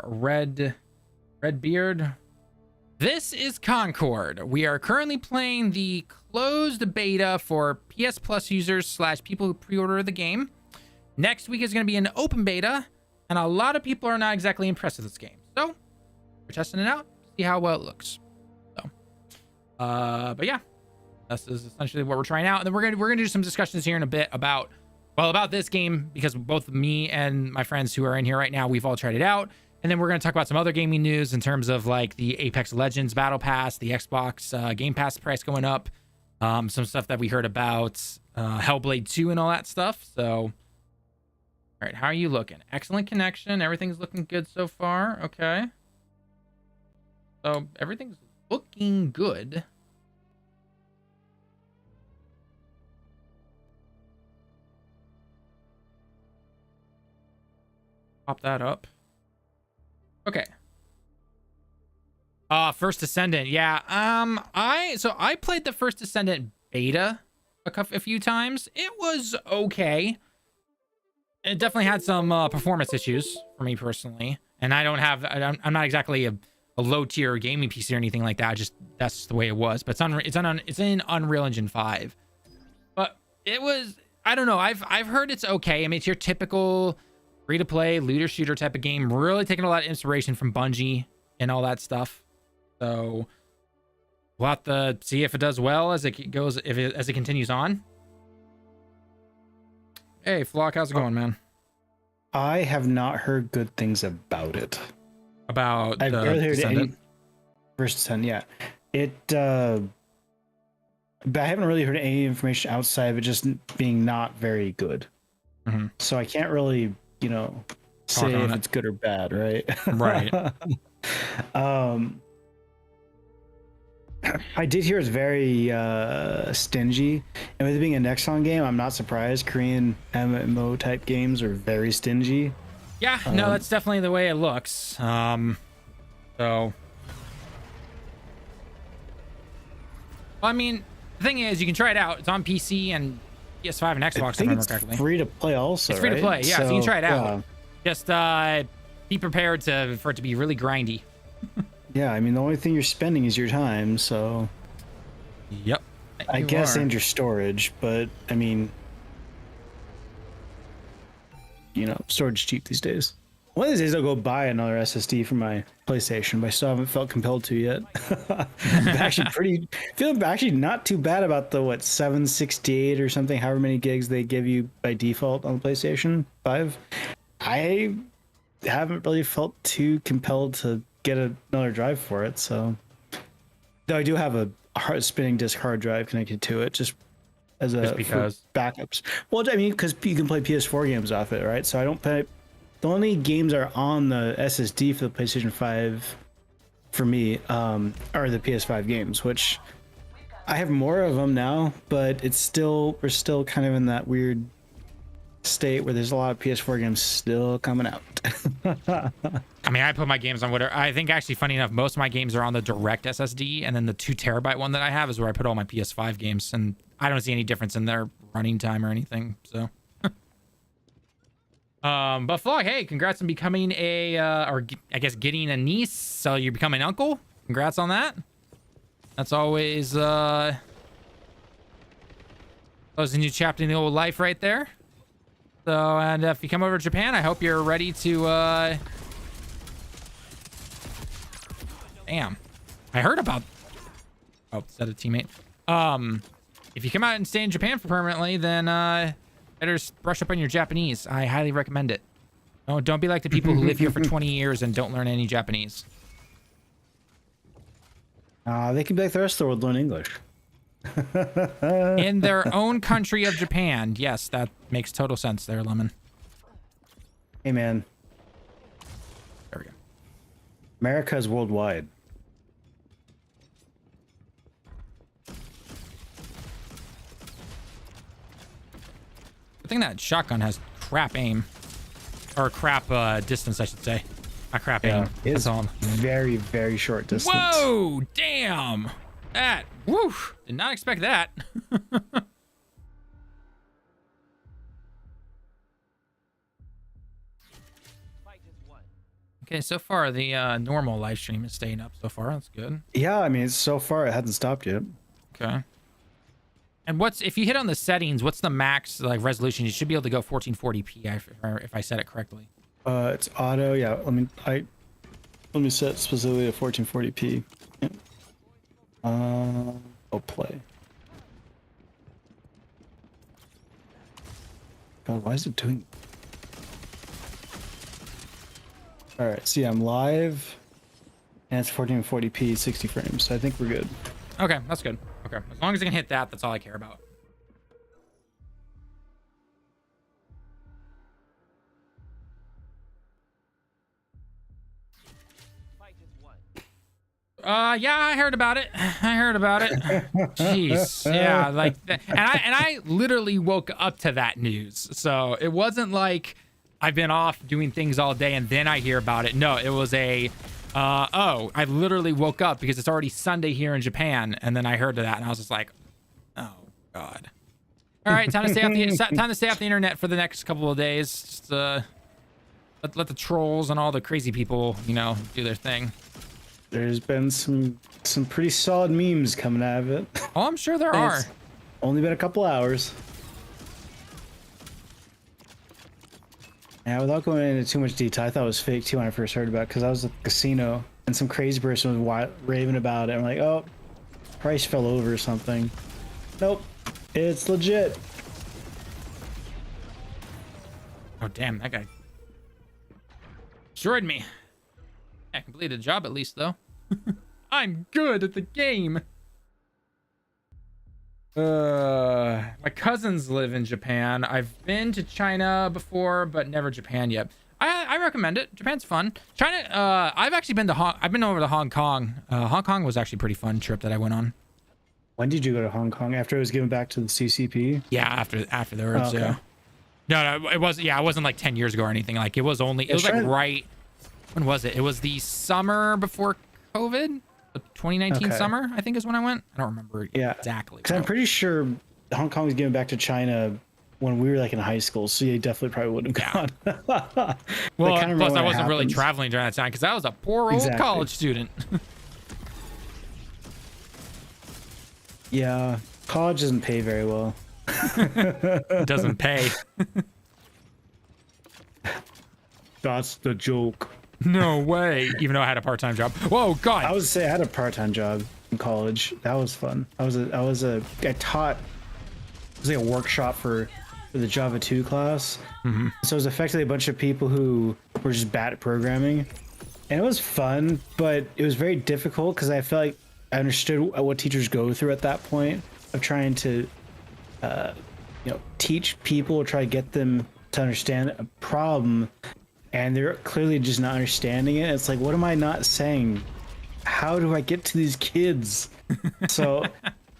Red Beard. This is Concord. We are currently playing the closed beta for PS Plus users / people who pre-order the game. Next week is going to be an open beta, and a lot of people are not exactly impressed with this game. So we're testing it out, see how well it looks. So, but yeah, this is essentially what we're trying out, and then we're gonna do some discussions here in a bit about this game, because both me and my friends who are in here right now, we've all tried it out. And then we're going to talk about some other gaming news in terms of like the Apex Legends Battle Pass, the Xbox Game Pass price going up, some stuff that we heard about, Hellblade 2 and all that stuff. So, all right, how are you looking? Excellent connection. Everything's looking good so far. Okay. So everything's looking good. Pop that up. Okay. First Descendant. Yeah. I played the First Descendant beta a few times. It was okay. It definitely had some performance issues for me personally, and I'm not exactly a low tier gaming PC or anything like that. That's just the way it was. But it's in Unreal Engine 5. But it was, I don't know. I've heard it's okay. I mean, it's your typical free-to-play looter shooter type of game, really taking a lot of inspiration from Bungie and all that stuff. So we'll have to see if it does well as it goes, as it continues on. Hey Flock, how's it going, man? I have not heard good things about it. About I've barely heard any First Descendant, yeah. But I haven't really heard any information outside of it just being not very good. Mm-hmm. So I can't really, say if it's good or bad, right? Right. I did hear it's very stingy, and with it being a Nexon game, I'm not surprised. Korean MMO type games are very stingy. Yeah, no, that's definitely the way it looks. So, I mean, the thing is, you can try it out. It's on PC and PS5 and Xbox. I think it's free to play also. It's free to play, yeah. So you can try it out. Yeah. Just be prepared for it to be really grindy. Yeah, I mean, the only thing you're spending is your time, so. Yep. I guess and your storage, but I mean, storage is cheap these days. One of these days I'll go buy another SSD for my PlayStation, but I still haven't felt compelled to yet. I'm feeling actually not too bad about the 768 or something, however many gigs they give you by default on the PlayStation 5. I haven't really felt too compelled to get another drive for it, so. Though I do have a spinning disk hard drive connected to it, just because backups. Well, I mean, because you can play PS4 games off it, right? So I don't play. The only games are on the SSD for the PlayStation 5 for me are the PS5 games, which I have more of them now, but we're still kind of in that weird state where there's a lot of PS4 games still coming out. I mean, I put my games on whatever. I think actually, funny enough, most of my games are on the direct SSD, and then the 2 terabyte one that I have is where I put all my PS5 games, and I don't see any difference in their running time or anything. So, but Flog, hey, congrats on becoming getting a niece. So you're becoming an uncle. Congrats on that. That's always a new chapter in the old life right there. So, and if you come over to Japan, I hope you're ready to, Damn. I heard about... Oh, is that a teammate? If you come out and stay in Japan for permanently, then, better brush up on your Japanese. I highly recommend it. Don't be like the people who live here for 20 years and don't learn any Japanese. They can be like the rest of the world, learn English. In their own country of Japan. Yes, that makes total sense there, Lemon. Hey, man. There we go. America is worldwide. I think that shotgun has crap aim. Or crap distance, I should say. Not crap aim. It's very, very short distance. Whoa! Damn! That, woo! Did not expect that. Okay, so far the normal live stream is staying up so far. That's good. Yeah, I mean, so far it hasn't stopped yet. Okay. And if you hit on the settings, what's the max like resolution? You should be able to go 1440p if I said it correctly. It's auto. Yeah, let me set specifically to 1440p. Yeah. Oh, play. God, why is it doing? All right, see, I'm live, and it's 1440p, 60 frames. So I think we're good. Okay, that's good. Okay, as long as I can hit that, that's all I care about. Yeah, I heard about it. Jeez, yeah, like, and I literally woke up to that news. So it wasn't like I've been off doing things all day and then I hear about it. No, it was I literally woke up because it's already Sunday here in Japan, and then I heard of that, and I was just like, oh God. All right, time to stay off the internet for the next couple of days. Just let the trolls and all the crazy people, do their thing. There's been some pretty solid memes coming out of it. Oh, I'm sure there are. Only been a couple hours. Yeah, without going into too much detail, I thought it was fake too when I first heard about it, because I was at the casino and some crazy person was raving about it. I'm like, oh, price fell over or something. Nope, it's legit. Oh, damn, that guy destroyed me. I completed the job at least, though. I'm good at the game. My cousins live in Japan. I've been to China before, but never Japan yet. I recommend it. Japan's fun. China. I've actually been I've been over to Hong Kong. Hong Kong was actually a pretty fun trip that I went on. When did you go to Hong Kong? After it was given back to the CCP? Yeah, afterwards. Okay. Yeah. No, it wasn't. Yeah, it wasn't like 10 years ago or anything. Like it was like right. When was it? It was the summer before COVID. The 2019 summer, I think, is when I went. I don't remember exactly. Because I'm pretty sure Hong Kong was given back to China when we were like in high school, so you definitely probably wouldn't have gone. Well, plus I wasn't really traveling during that time because I was a poor old college student. Yeah, college doesn't pay very well. It doesn't pay. That's the joke. No way. Even though I had a part-time job. Whoa, God. I would say I had a part-time job in college. That was fun. I taught. It was like a workshop for the Java 2 class. Mm-hmm. So it was effectively a bunch of people who were just bad at programming, and it was fun, but it was very difficult because I felt like I understood what teachers go through at that point of trying to, teach people, try to get them to understand a problem. And they're clearly just not understanding it. It's like, what am I not saying? How do I get to these kids? So,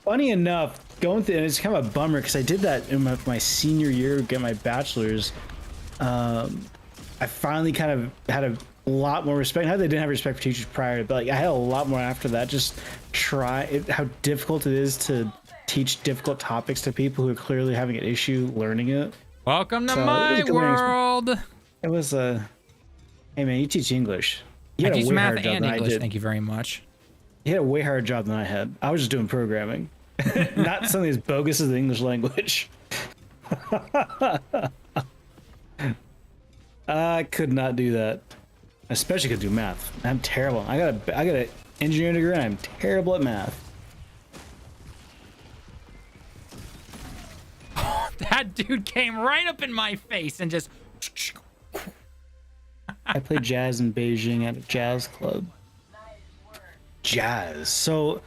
funny enough, going through, and it's kind of a bummer because I did that in my senior year, get my bachelor's. I finally kind of had a lot more respect. Not that I didn't have respect for teachers prior, but like I had a lot more after that. Just how difficult it is to teach difficult topics to people who are clearly having an issue learning it. Welcome to my world. It was hey man, you teach English. I teach math and English. Thank you very much. You had a way harder job than I had. I was just doing programming, not something as bogus as the English language. I could not do that. I especially could do math. I'm terrible. I got an engineering degree and I'm terrible at math. That dude came right up in my face and just... I played jazz in Beijing at a jazz club. Jazz. So,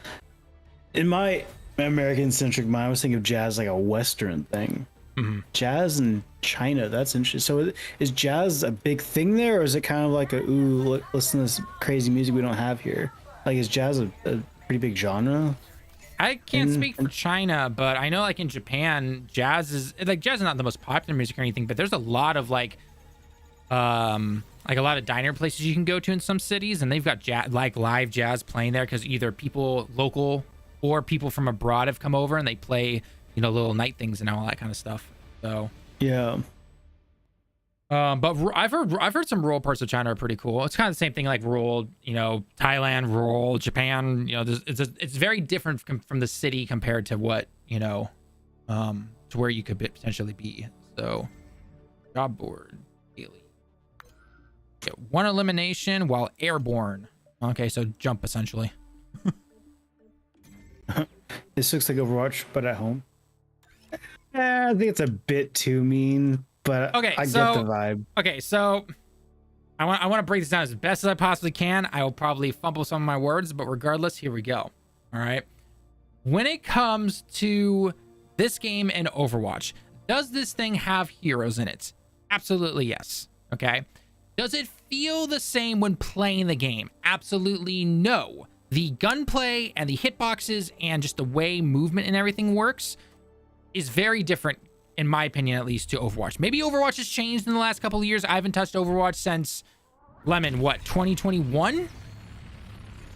in my American-centric mind, I was thinking of jazz like a Western thing. Mm-hmm. Jazz in China, that's interesting. So, is jazz a big thing there, or is it kind of like listen to this crazy music we don't have here? Like, is jazz a pretty big genre? I can't speak for China, but I know like in Japan, jazz is not the most popular music or anything, but there's a lot of like a lot of diner places you can go to in some cities, and they've got live jazz playing there because either people local or people from abroad have come over and they play, little night things and all that kind of stuff. So yeah. I've heard some rural parts of China are pretty cool. It's kind of the same thing like rural, Thailand, rural Japan. It's very different from the city compared to what to where you could potentially be. So, job board daily. Get 1 elimination while airborne. Okay, so jump essentially. This looks like Overwatch, but at home. I think it's a bit too mean, but okay, I get the vibe. Okay, so I want to break this down as best as I possibly can. I will probably fumble some of my words, but regardless, here we go. All right. When it comes to this game and Overwatch, does this thing have heroes in it? Absolutely yes. Okay. Does it feel the same when playing the game? Absolutely no. The gunplay and the hitboxes and just the way movement and everything works is very different, in my opinion, at least, to Overwatch. Maybe Overwatch has changed in the last couple of years. I haven't touched Overwatch since Lemon, what, 2021?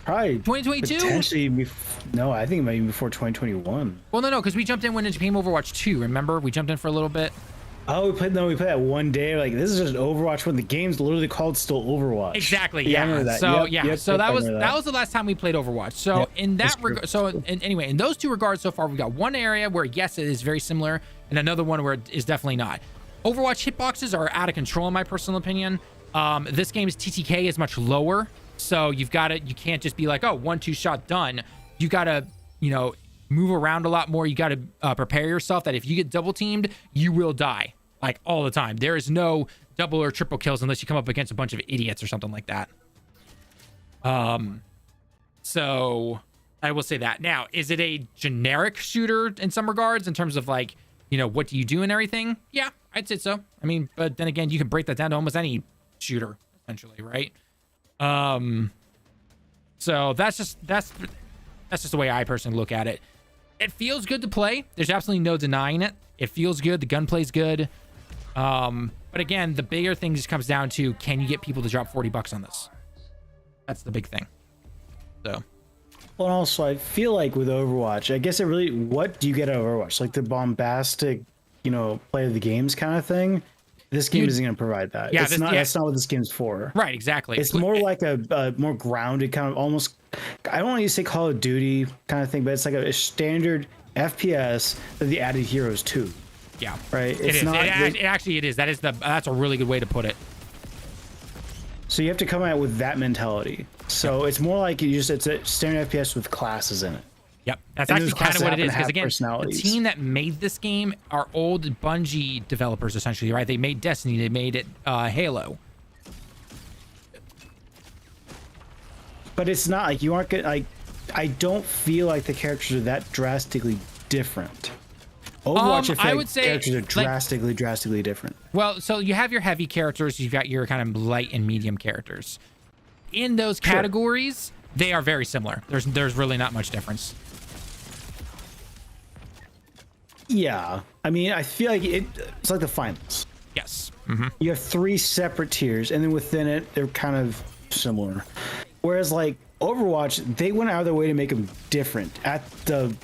Probably 2022? Potentially, no, I think maybe before 2021. Well, no, because we jumped in when it became Overwatch 2, remember? We jumped in for a little bit. Oh, we played that one day. Like, this is just Overwatch when the game's literally called still Overwatch. Exactly. Yeah. I remember that. So that was the last time we played Overwatch. So yep, in that regard, anyway, in those two regards so far, we've got one area where yes, it is very similar, and another one where it is definitely not. Overwatch hitboxes are out of control in my personal opinion. This game's TTK is much lower, so you can't just be like, oh, 1-2 shot done. You gotta, move around a lot more. You gotta prepare yourself that if you get double teamed, you will die. Like all the time. There is no double or triple kills unless you come up against a bunch of idiots or something like that. So I will say that. Now, is it a generic shooter in some regards in terms of like, what do you do and everything? Yeah, I'd say so. I mean, but then again, you can break that down to almost any shooter essentially, right? So that's just the way I personally look at it. It feels good to play. There's absolutely no denying it. It feels good. The gunplay's good. But again, the bigger thing just comes down to, can you get people to drop $40 on this? That's the big thing. So. Well, also, I feel like with Overwatch, I guess what do you get out of Overwatch? Like the bombastic, play of the games kind of thing? This game isn't going to provide that. Yeah, that's not what this game's for. Right, exactly. It's more like a more grounded kind of almost, I don't want to say Call of Duty kind of thing, but it's like a standard FPS that they added heroes to. Yeah. Right. It is. That's a really good way to put it. So you have to come out with that mentality. So it's more like it's a standard FPS with classes in it. Yep. That's actually kind of what it is. Because again, the team that made this game are old Bungie developers, essentially, right? They made Destiny. They made it Halo. But it's not like you aren't gonna like. I don't feel like the characters are that drastically different. Overwatch, I would say characters are drastically different. Well, so you have your heavy characters, you've got your kind of light and medium characters. In those categories, they are very similar. There's really not much difference. Yeah, I mean, I feel like it's like the finals. Yes. Mm-hmm. You have 3 separate tiers, and then within it, they're kind of similar. Whereas like Overwatch, they went out of their way to make them different. At the,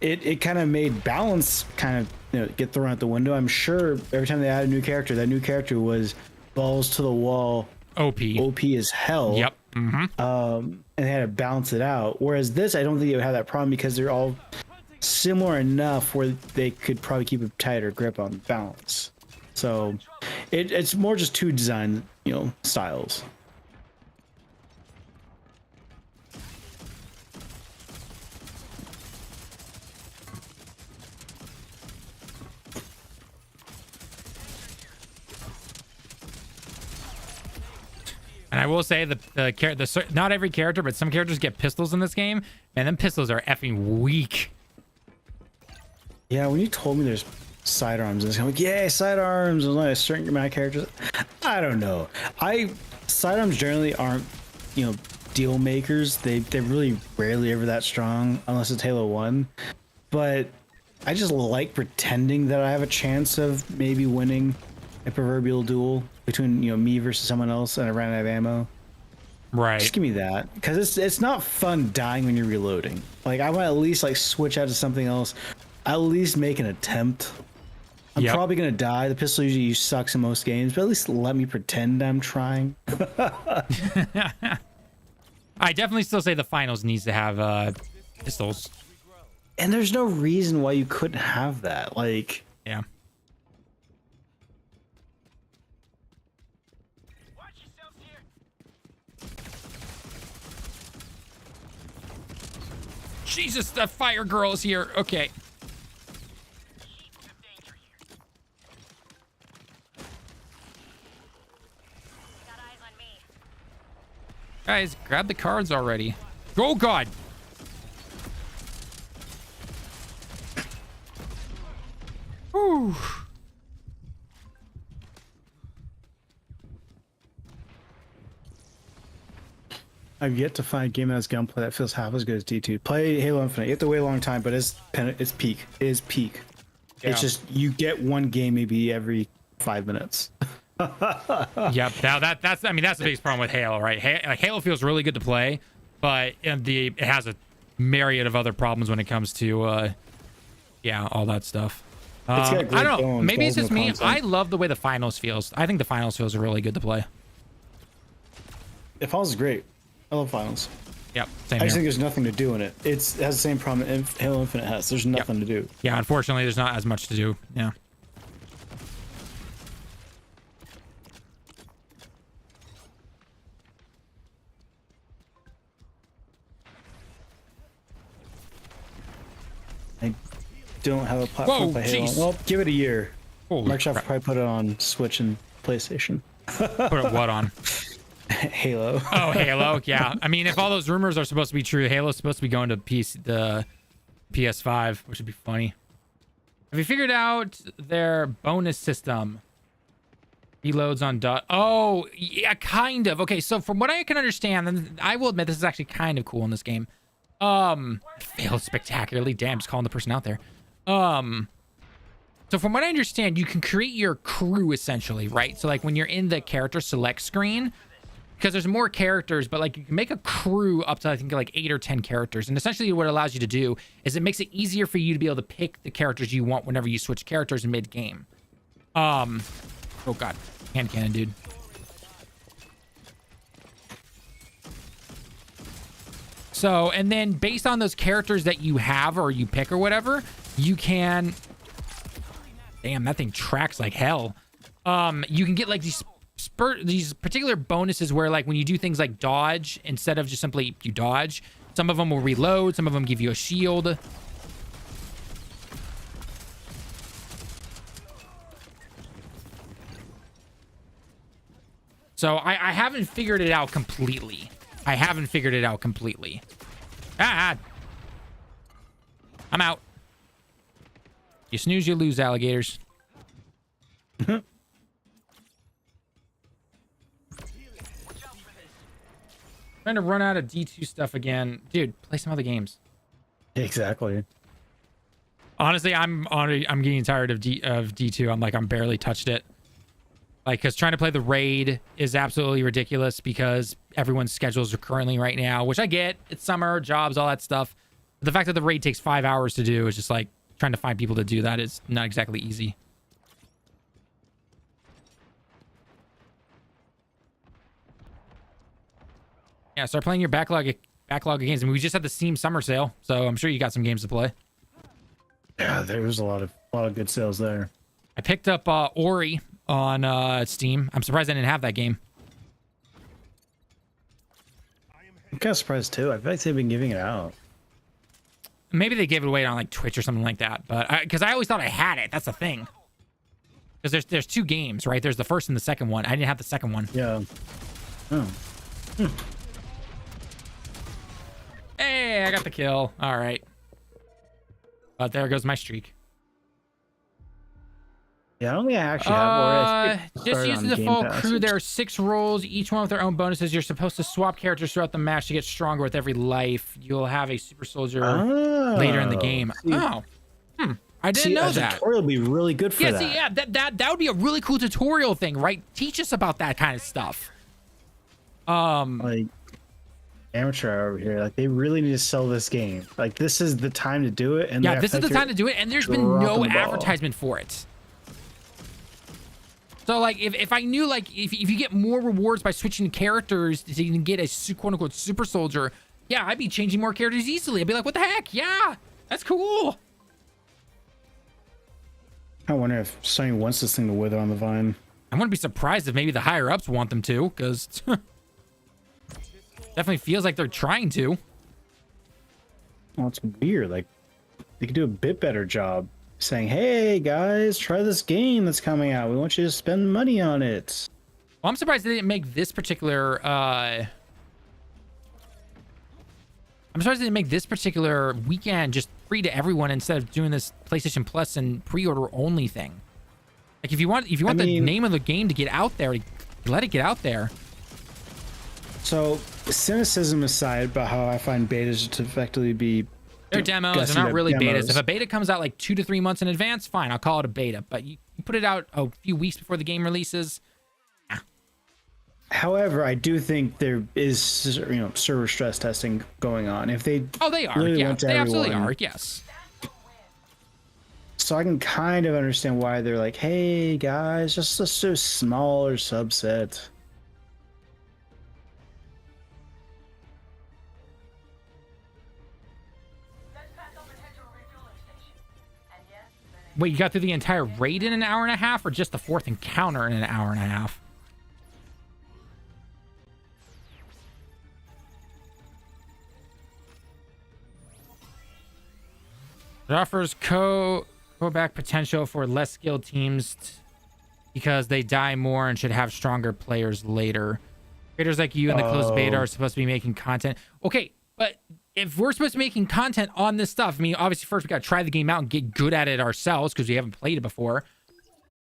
it kind of made balance kind of get thrown out the window. I'm sure every time they add a new character, that new character was balls to the wall, OP as hell. Yep. Mm-hmm. And they had to balance it out. Whereas this, I don't think it would have that problem because they're all similar enough where they could probably keep a tighter grip on balance. So it's more just 2 design styles. And I will say the not every character, but some characters get pistols in this game, and them pistols are effing weak. Yeah, when you told me there's sidearms, I was like, yay, sidearms. There's only a certain amount of characters. I don't know. Sidearms generally aren't, deal makers. They're really rarely ever that strong unless it's Halo 1. But I just like pretending that I have a chance of maybe winning a proverbial duel between me versus someone else and I ran out of ammo. Right. Just give me that, because it's not fun dying when you're reloading. Like I want to at least like switch out to something else, at least make an attempt. I'm Yep. probably gonna die. The pistol usually sucks in most games, but at least let me pretend I'm trying. I definitely still say the finals needs to have pistols. And there's no reason why you couldn't have that. Like, Yeah. Jesus, that fire girl is here. Okay. Guys, grab the cards already. Oh, God. Whew. I've yet to find a game that has gunplay that feels half as good as D2. Play Halo Infinite. You have to wait a long time, but it's peak. It is peak. Yeah. It's just you get one game maybe every 5 minutes. Yep. Now that's I mean that's the biggest problem with Halo, right? Like Halo feels really good to play, but it has a myriad of other problems when it comes to yeah, all that stuff. It's got great I don't know. bones, Maybe it's but just no me. content. I love the way the finals feels. I think the finals feels really good to play. The finals is great. I love finals. Yep. Same I just here. think there's nothing to do in it. It has the same problem Halo Infinite has. There's nothing to do. Yeah, unfortunately, there's not as much to do. Yeah. I don't have a platform Whoa, for Halo. jeez. Well, give it a year. Holy Microsoft will crap. probably put it on Switch and PlayStation. Put it what on? Halo. Oh, Halo. Yeah. I mean, if all those rumors are supposed to be true, Halo's supposed to be going to the PS5, which would be funny. Have you figured out their bonus system? Reloads on dot. Oh, yeah, kind of. Okay, so from what I can understand, and I will admit this is actually kind of cool in this game. Failed spectacularly. Damn, just calling the person out there. So from what I understand, you can create your crew essentially, right? So like when you're in the character select screen, because there's more characters, but like you can make a crew up to I think like 8 or 10 characters. And essentially what it allows you to do is it makes it easier for you to be able to pick the characters you want whenever you switch characters in mid-game. Oh god, hand cannon, dude. So, and then based on those characters that you have or you pick or whatever, you can... Damn, that thing tracks like hell. You can get like these particular bonuses where like when you do things like dodge, instead of just simply you dodge, some of them will reload, some of them give you a shield. So I haven't figured it out completely. Ah! I'm out. You snooze, you lose, alligators. Trying to run out of D2 stuff again. Dude, play some other games. Exactly. Honestly, I'm getting tired of D2. I'm barely touched it. Like, because trying to play the raid is absolutely ridiculous because everyone's schedules are currently right now, which I get. It's summer, jobs, all that stuff. But the fact that the raid takes 5 hours to do is just like trying to find people to do that is not exactly easy. Yeah, start playing your backlog of games. I mean, we just had the Steam summer sale, so I'm sure you got some games to play. Yeah, there was a lot of good sales there. I picked up Ori on Steam. I'm surprised I didn't have that game. I'm kind of surprised too. I feel like they've been giving it out. Maybe they gave it away on like Twitch or something like that. But because I always thought I had it. That's the thing. Because there's 2 games, right? There's the first and the second one. I didn't have the second one. Yeah. Oh. Hey, I got the kill. All right. But there goes my streak. Yeah, I don't think I actually have Ori. Just use the default crew. There are 6 roles, each one with their own bonuses. You're supposed to swap characters throughout the match to get stronger with every life. You'll have a super soldier later in the game. I didn't know that. Tutorial would be really good for that. See, yeah, that would be a really cool tutorial thing, right? Teach us about that kind of stuff. Like amateur over here, like they really need to sell this game. Like this is the time to do it. And yeah, this is the time to do it, and there's been no advertisement for it. So like if I knew like if you get more rewards by switching characters so you can get a quote unquote super soldier, yeah, I'd be changing more characters easily. I'd be like, what the heck? Yeah, that's cool. I wonder if Sony wants this thing to wither on the vine. I wouldn't be surprised if maybe the higher ups want them to, because definitely feels like they're trying to. Well, it's weird. Like, they could do a bit better job saying, hey, guys, try this game that's coming out. We want you to spend money on it. Well, I'm surprised they didn't make this particular... I'm surprised they didn't make this particular weekend just free to everyone instead of doing this PlayStation Plus and pre-order only thing. Like, if you want the name of the game to get out there, let it get out there. So, cynicism aside about how I find betas to effectively be... They're demos, they're not really betas. If a beta comes out like 2 to 3 months in advance, fine, I'll call it a beta. But you put it out a few weeks before the game releases. However, I do think there is, server stress testing going on. If they they are, really yeah, they absolutely everyone, are, yes. So I can kind of understand why they're like, hey guys, just a smaller subset. Wait, you got through the entire raid in an hour and a half, or just the 4th encounter in an hour and a half? It offers go-back potential for less skilled teams because they die more and should have stronger players later. Creators like you in the closed beta are supposed to be making content. Okay, but if we're supposed to be making content on this stuff, I mean, obviously first we got to try the game out and get good at it ourselves because we haven't played it before.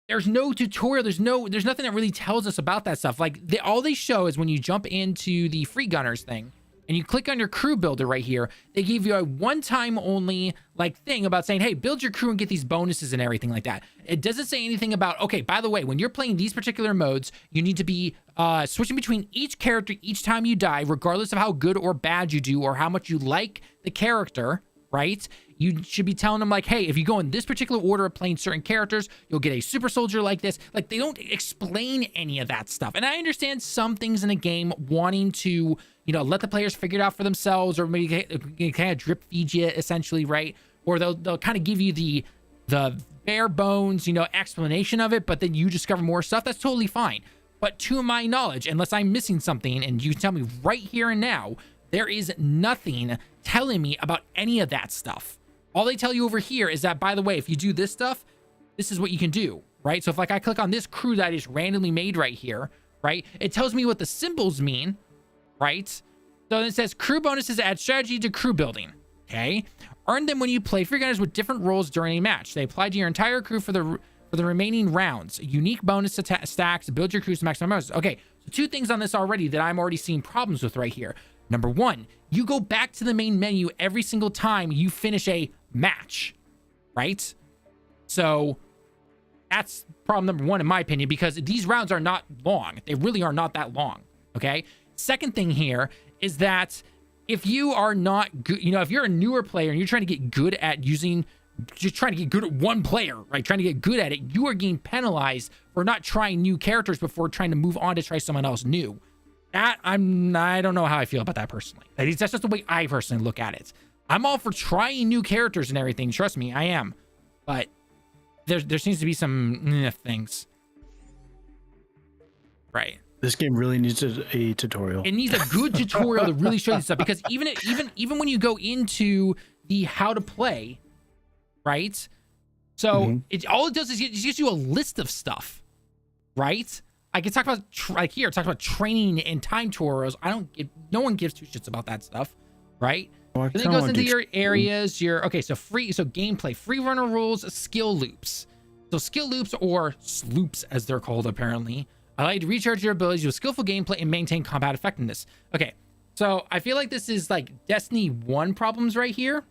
There's no tutorial. There's nothing that really tells us about that stuff. Like all they show is when you jump into the free gunners thing and you click on your crew builder right here, they give you a one-time only like thing about saying, hey, build your crew and get these bonuses and everything like that. It doesn't say anything about, okay, by the way, when you're playing these particular modes, you need to be switching between each character each time you die, regardless of how good or bad you do or how much you like the character, right? You should be telling them like, hey, if you go in this particular order of playing certain characters, you'll get a super soldier like this. Like, they don't explain any of that stuff. And I understand some things in a game wanting to, let the players figure it out for themselves, or maybe kind of drip feed you essentially, right? Or they'll kind of give you the bare bones, explanation of it, but then you discover more stuff. That's totally fine. But to my knowledge, unless I'm missing something, and you can tell me right here and now, there is nothing telling me about any of that stuff. All they tell you over here is that, by the way, if you do this stuff, this is what you can do, right? So if like I click on this crew that I just randomly made right here, right? It tells me what the symbols mean, right? So it says crew bonuses add strategy to crew building, okay? Earn them when you play free gunners with different roles during a match. They apply to your entire crew for the remaining rounds. Unique bonus stacks to build your crews to maximum bonuses. Okay, so 2 things on this already that I'm already seeing problems with right here. Number 1, you go back to the main menu every single time you finish a match, right? So that's problem number 1 in my opinion, because these rounds are not long. They really are not that long, okay? Second thing here is that if you are not good, if you're a newer player and you're trying to get good at just trying to get good at one player, right? Trying to get good at it, you are getting penalized for not trying new characters before trying to move on to try someone else new. That I don't know how I feel about that personally. That's just the way I personally look at it. I'm all for trying new characters and everything. Trust me, I am. But there seems to be some things. Right. This game really needs a tutorial. It needs a good tutorial to really show you stuff, because even when you go into the how to play, right? So all it does is it gives you a list of stuff, right? I can talk about talk about training and time tutorials. No one gives 2 shits about that stuff, right? Well, then it goes into your areas, so gameplay, free runner rules, skill loops. So skill loops, or sloops as they're called apparently, allow you to recharge your abilities with skillful gameplay and maintain combat effectiveness. Okay, so I feel like this is like Destiny 1 problems right here.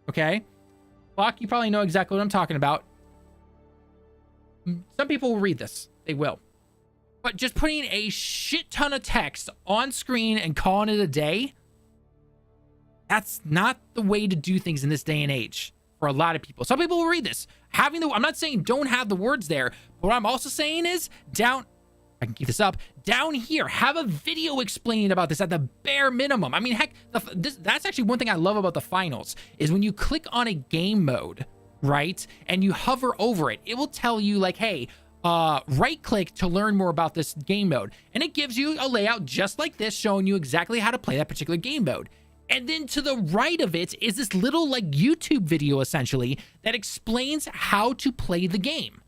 Okay, Clock, you probably know exactly what I'm talking about. Some people will read this, they will. But just putting a shit ton of text on screen and calling it a day, that's not the way to do things in this day and age for a lot of people. Some people will read this. I'm not saying don't have the words there, but what I'm also saying is I can keep this up, down here, have a video explaining about this at the bare minimum. I mean, heck, that's actually one thing I love about the finals, is when you click on a game mode, right, and you hover over it, it will tell you like, hey, right click to learn more about this game mode. And it gives you a layout just like this, showing you exactly how to play that particular game mode. And then to the right of it is this little like YouTube video essentially that explains how to play the game.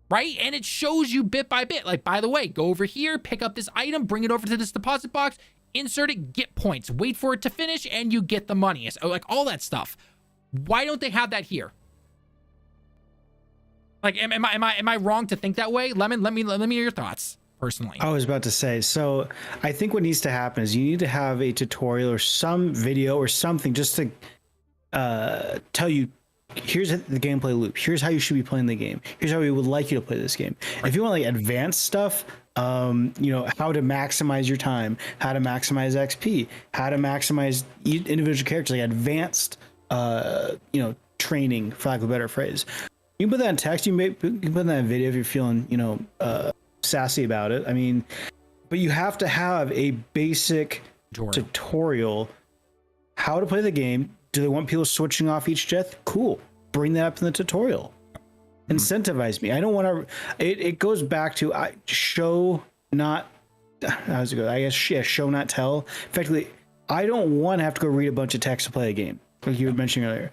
Right? And it shows you bit by bit, like, by the way, go over here, pick up this item, bring it over to this deposit box, insert it, get points, wait for it to finish, and you get the money. So, like, all that stuff. Why don't they have that here? Like, am I wrong to think that way? Lemon, let me hear your thoughts personally. I was about to say, so I think what needs to happen is you need to have a tutorial or some video or something just to tell you, here's the gameplay loop. Here's how you should be playing the game. Here's how we would like you to play this game. Right. If you want like advanced stuff, you know, how to maximize your time, how to maximize XP, how to maximize individual characters, like advanced, you know, training, for lack of a better phrase. You can put that in text. You can put that in video if you're feeling, you know, sassy about it. I mean, but you have to have a basic tutorial how to play the game. Do they want people switching off each death? Cool. Bring that up in the tutorial. Incentivize me. I don't want to. It goes back to show not. How's it go? I guess yeah, show not tell. Effectively, I don't want to have to go read a bunch of text to play a game, like you were mentioning earlier.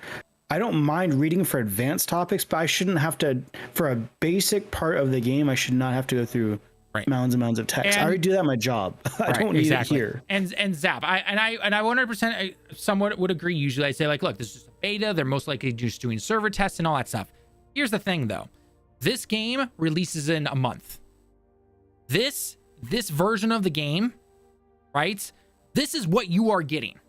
I don't mind reading for advanced topics, but I shouldn't have to, for a basic part of the game, I should not have to go through mounds and mounds of text. I already do that in my job. I don't need it here. And Zap, I 100% somewhat would agree. Usually I say like, look, this is just a beta. They're most likely just doing server tests and all that stuff. Here's the thing though. This game releases in a month. This version of the game, right? This is what you are getting.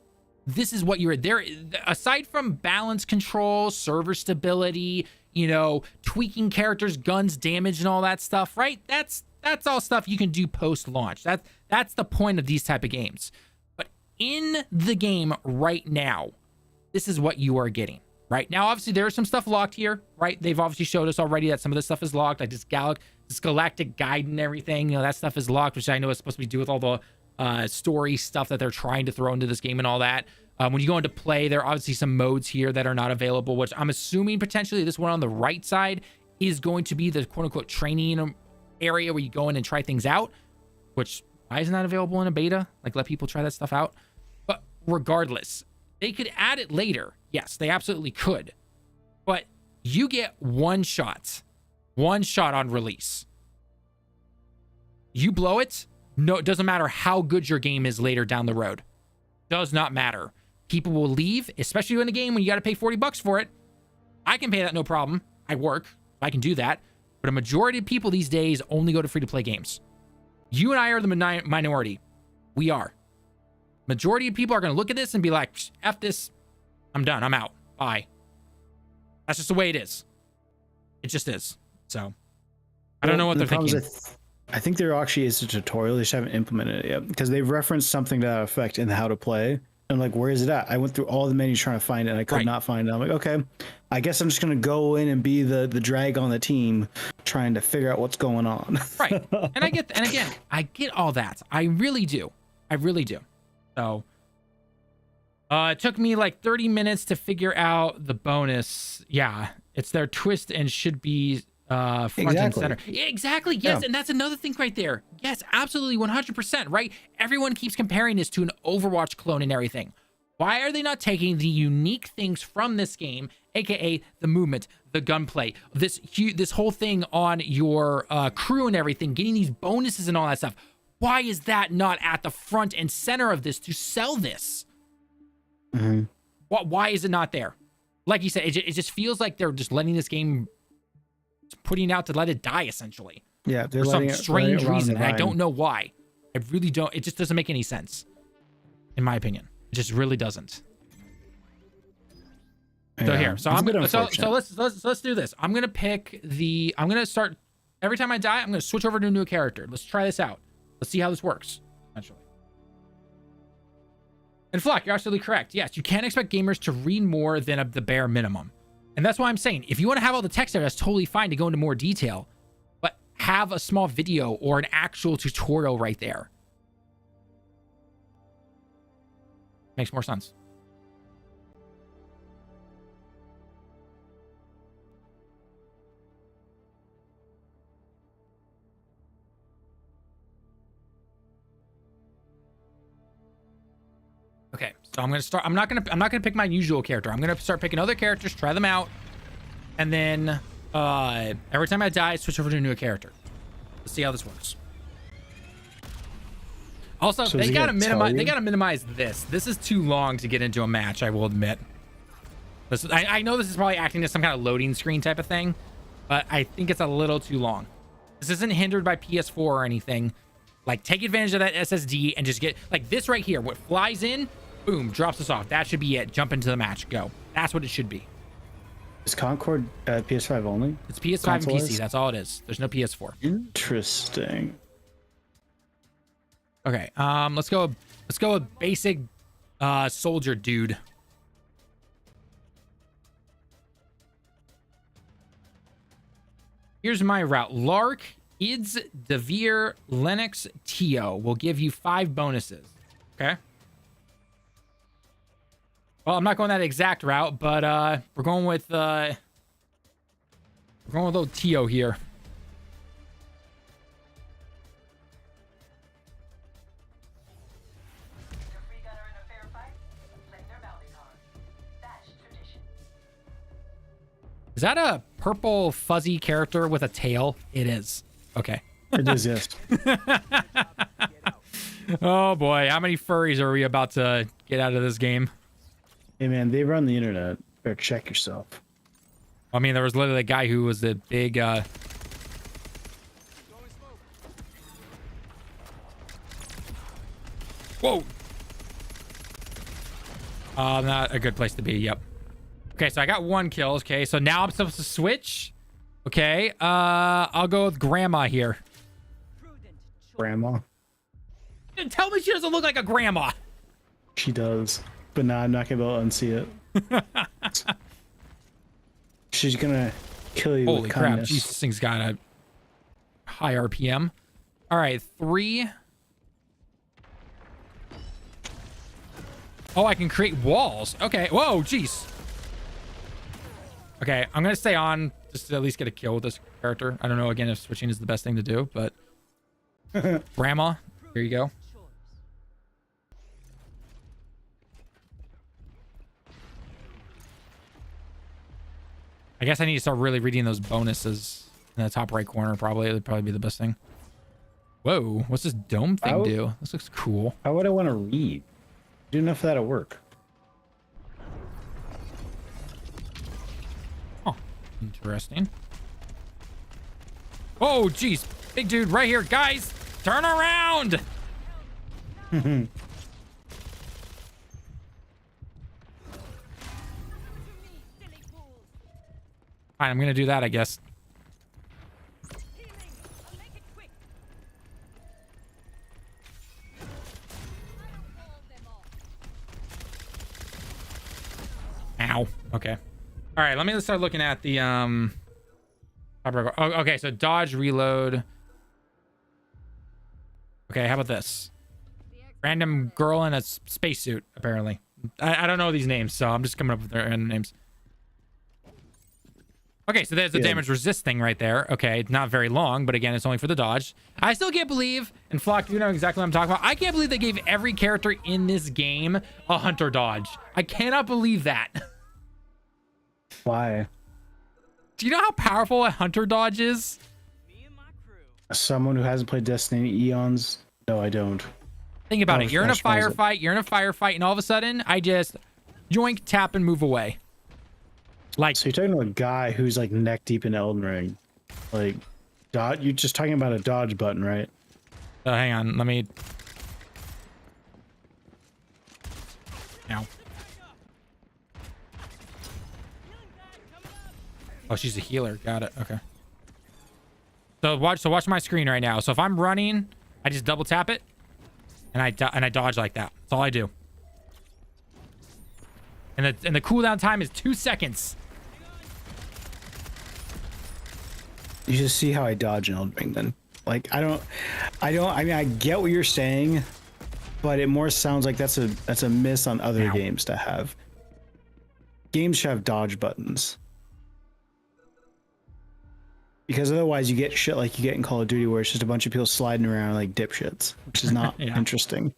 This is what you're there. Aside from balance control, server stability, you know, tweaking characters, guns, damage, and all that stuff, right? That's all stuff you can do post-launch. That's the point of these type of games. But in the game right now, this is what you are getting. Right now, obviously, there's some stuff locked here, right? They've obviously showed us already that some of this stuff is locked, like this galactic guide and everything. You know, that stuff is locked, which I know is supposed to be do with all the story stuff that they're trying to throw into this game and all that. When you go into play, there are obviously some modes here that are not available, which I'm assuming potentially this one on the right side is going to be the quote-unquote training area where you go in and try things out, which why isn't that available in a beta? Like, let people try that stuff out. But regardless, they could add it later. Yes, they absolutely could. But you get one shot on release. You blow it, no, it doesn't matter how good your game is later down the road. Does not matter. People will leave, especially in a game when you got to pay $40 for it. I can pay that, no problem. I work. I can do that. But a majority of people these days only go to free-to-play games. You and I are the minority. We are. Majority of people are going to look at this and be like, F this. I'm done. I'm out. Bye. That's just the way it is. It just is. So, I don't know what they're thinking. I think there actually is a tutorial. They just haven't implemented it yet because they've referenced something to that effect in how to play. I'm like, where is it at? I went through all the menus trying to find it, and I could not find it. I'm like, okay, I guess I'm just going to go in and be the drag on the team trying to figure out what's going on. Right. And again, I get all that. I really do. I really do. So, it took me like 30 minutes to figure out the bonus. Yeah, it's their twist and should be front and center. Exactly. Yes. Yeah. And that's another thing right there. Yes, absolutely. 100%. Right. Everyone keeps comparing this to an Overwatch clone and everything. Why are they not taking the unique things from this game, aka the movement, the gunplay, this whole thing on your crew and everything, getting these bonuses and all that stuff? Why is that not at the front and center of this to sell this? Mm-hmm. Why is it not there? Like you said, it just feels like they're just letting this game, putting out to let it die, essentially. Yeah, for some strange reason. And I don't know why. I really don't. It just doesn't make any sense, in my opinion. It just really doesn't. So here, so let's do this. I'm gonna start every time I die. I'm gonna switch over to a new character. Let's try this out. Let's see how this works. Essentially. And Flock, you're absolutely correct. Yes, you can't expect gamers to read more than the bare minimum. And that's why I'm saying, if you want to have all the text there, that's totally fine to go into more detail. But have a small video or an actual tutorial right there. Makes more sense. Okay, so I'm gonna start. I'm not gonna pick my usual character. I'm gonna start picking other characters, try them out, and then every time I die, switch over to a new character. Let's see how this works. Also, So they gotta minimize. They gotta minimize this. This is too long to get into a match. I will admit. I know this is probably acting as some kind of loading screen type of thing, but I think it's a little too long. This isn't hindered by PS4 or anything. Like, take advantage of that SSD and just get like this right here. What flies in, boom, drops us off. That should be it. Jump into the match. Go. That's what it should be. Is Concord PS5 only? It's PS5 and PC. That's all it is. There's no PS4. Interesting. Okay. Let's go with basic soldier dude. Here's my route. Lark, Ids, Devere, Lennox, Tio will give you 5 bonuses. Okay. Well, I'm not going that exact route, but we're going with little Tio here. Is that a purple fuzzy character with a tail? It is. Okay. It is, yes. Oh boy, how many furries are we about to get out of this game? Hey man, they run the internet. Better check yourself. I mean, there was literally a guy who was the big Whoa. Not a good place to be. Yep. Okay, so I got 1 kill. Okay, so now I'm supposed to switch. Okay, I'll go with Grandma here. Grandma? Tell me she doesn't look like a grandma. She does. But nah, I'm not gonna be able to unsee it. She's gonna kill you Holy with crap, kindness. Jesus, this thing's got a high RPM. All right, 3. Oh, I can create walls. Okay, whoa, jeez. Okay, I'm gonna stay on just to at least get a kill with this character. I don't know, again, if switching is the best thing to do, but... Grandma, here you go. I guess I need to start really reading those bonuses in the top right corner, probably. It'd probably be the best thing. Whoa, what's this dome thing do? This looks cool. How would I want to read? Do enough of that at work. Oh, interesting. Oh, jeez. Big dude right here. Guys, turn around. Fine, I'm going to do that, I guess. Ow. Okay. All right, let me start looking at the oh, okay, so dodge, reload. Okay, how about this? Random girl in a spacesuit, apparently. I don't know these names, so I'm just coming up with their random names. Okay, so there's the damage resist thing right there. Okay, not very long, but again, it's only for the dodge. I still can't believe, and Flock, you know exactly what I'm talking about. I can't believe they gave every character in this game a hunter dodge. I cannot believe that. Why? Do you know how powerful a hunter dodge is? Someone who hasn't played Destiny in eons? No, I don't. Think about it. You're in a firefight, and all of a sudden, I just yoink, tap, and move away. Like, so you're talking to a guy who's like neck deep in Elden Ring. Like, you're just talking about a dodge button, right? Hang on, let me... Ow. Oh, she's a healer. Got it. Okay. So watch my screen right now. So if I'm running, I just double tap it, and I dodge like that. That's all I do. And the cooldown time is 2 seconds. You just see how I dodge in Elden Ring then. Like I mean I get what you're saying, but it more sounds like that's a miss on other games to have. Games should have dodge buttons. Because otherwise you get shit like you get in Call of Duty where it's just a bunch of people sliding around like dipshits, which is not interesting.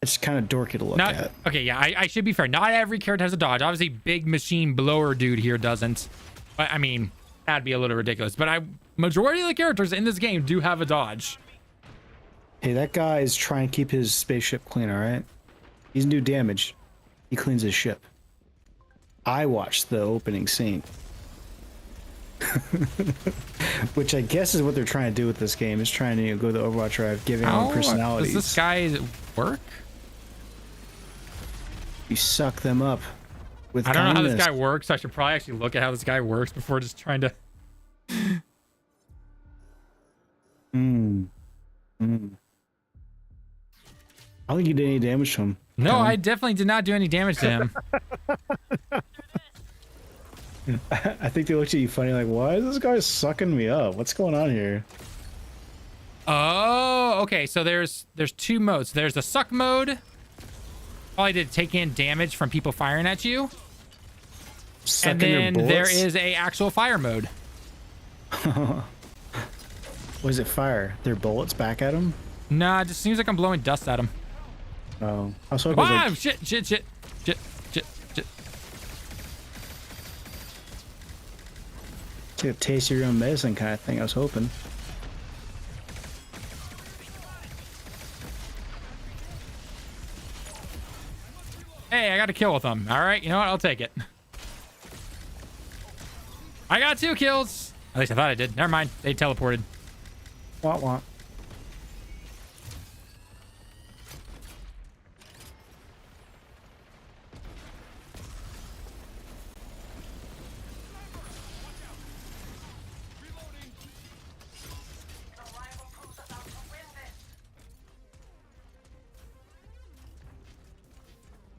It's kind of dorky to look at. Okay, yeah, I should be fair. Not every character has a dodge. Obviously, big machine blower dude here doesn't. But I mean, that'd be a little ridiculous. But majority of the characters in this game do have a dodge. Hey, that guy is trying to keep his spaceship clean, all right? He's new damage. He cleans his ship. I watched the opening scene. Which I guess is what they're trying to do with this game, is trying to go the Overwatch route, giving them personalities. Does this guy work? You suck them up with I don't kindness. know how this guy works. I should probably actually look at how this guy works before just trying to... I don't think you did any damage to him. No, I definitely did not do any damage to him. I think they looked at you funny, like, why is this guy sucking me up? What's going on here? Oh, okay. So there's two modes. There's the suck mode. Probably to take in damage from people firing at you. Sucking and then their there bullets? is a actual fire mode. What is it, fire? Their bullets back at him? Nah, it just seems like I'm blowing dust at him. Oh. I was hoping it was Wow, like, shit. like a taste of your own medicine kind of thing, I was hoping. Hey, I got a kill with them. All right, you know what? I'll take it. I got 2 kills. At least I thought I did. Never mind. They teleported. Wah.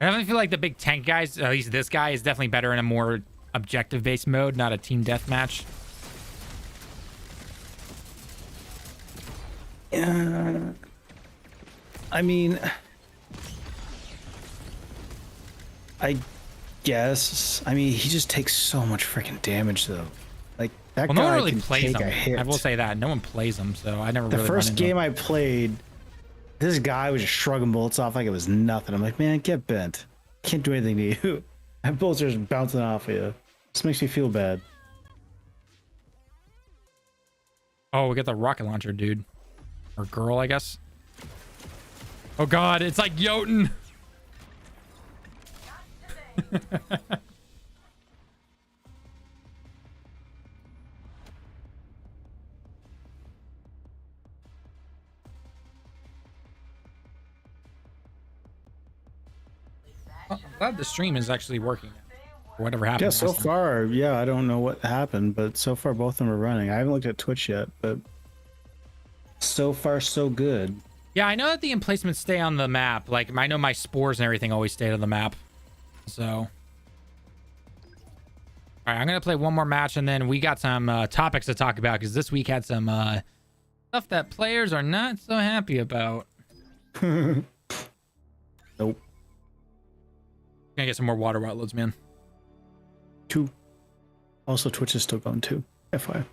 I definitely feel like the big tank guys, at least this guy, is definitely better in a more objective-based mode, not a team deathmatch. I mean, I guess. I mean, he just takes so much freaking damage, though. Like, that Well, guy no one really can plays take a him. hit. I will say that. No one plays him, so I never The really first run into game him. I played, this guy was just shrugging bullets off like it was nothing. I'm like, man, get bent. Can't do anything to you. My bullets are just bouncing off of you. This makes me feel bad. Oh, we got the rocket launcher, dude. Or girl, I guess. Oh, God. It's like Jotun. I'm glad the stream is actually working. Whatever happened. Yeah, so last time. far, yeah, I don't know what happened, but so far both of them are running. I haven't looked at Twitch yet, but so far so good. Yeah, I know that the emplacements stay on the map. Like, I know my spores and everything always stayed on the map. So. All right, I'm going to play one more match, and then we got some topics to talk about, because this week had some stuff that players are not so happy about. Nope. Gonna get some more water outloads, man. 2. Also, Twitch is still going too. FYI.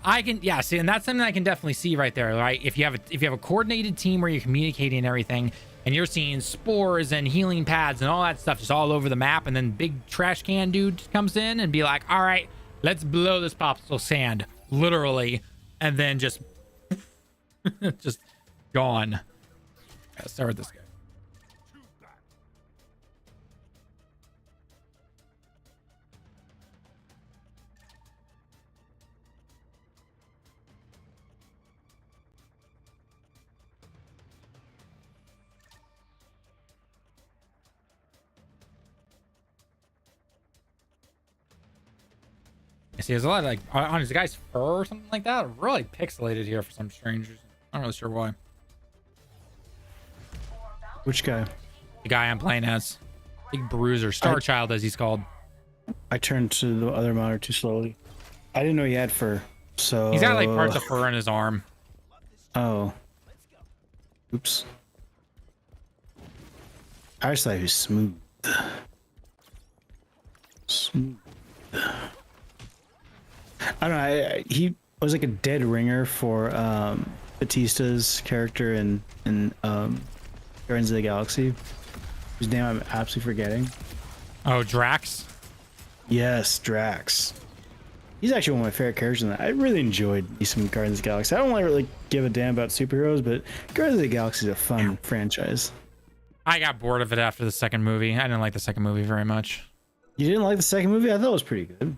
I can, yeah, see, and that's something I can definitely see right there, right? If you have a coordinated team where you're communicating and everything, and you're seeing spores and healing pads and all that stuff just all over the map, and then big trash can dude comes in and be like, all right, let's blow this popsicle sand, literally, and then just just gone. Gotta start with this guy. I see there's a lot of like on his guy's fur or something like that. Really pixelated here for some strange reason. I'm not really sure why. Which guy? The guy I'm playing as. Big Bruiser. Star Child, as he's called. I turned to the other monitor too slowly. I didn't know he had fur, so... He's got like parts of fur on his arm. Oh. Oops. I just thought he was smooth. Smooth. I don't know. He was like a dead ringer for Batista's character in Guardians of the Galaxy, whose name I'm absolutely forgetting. Oh, Drax? Yes, Drax. He's actually one of my favorite characters in that. I really enjoyed some Guardians of the Galaxy. I don't really give a damn about superheroes, but Guardians of the Galaxy is a fun franchise. I got bored of it after the second movie. I didn't like the second movie very much. You didn't like the second movie? I thought it was pretty good.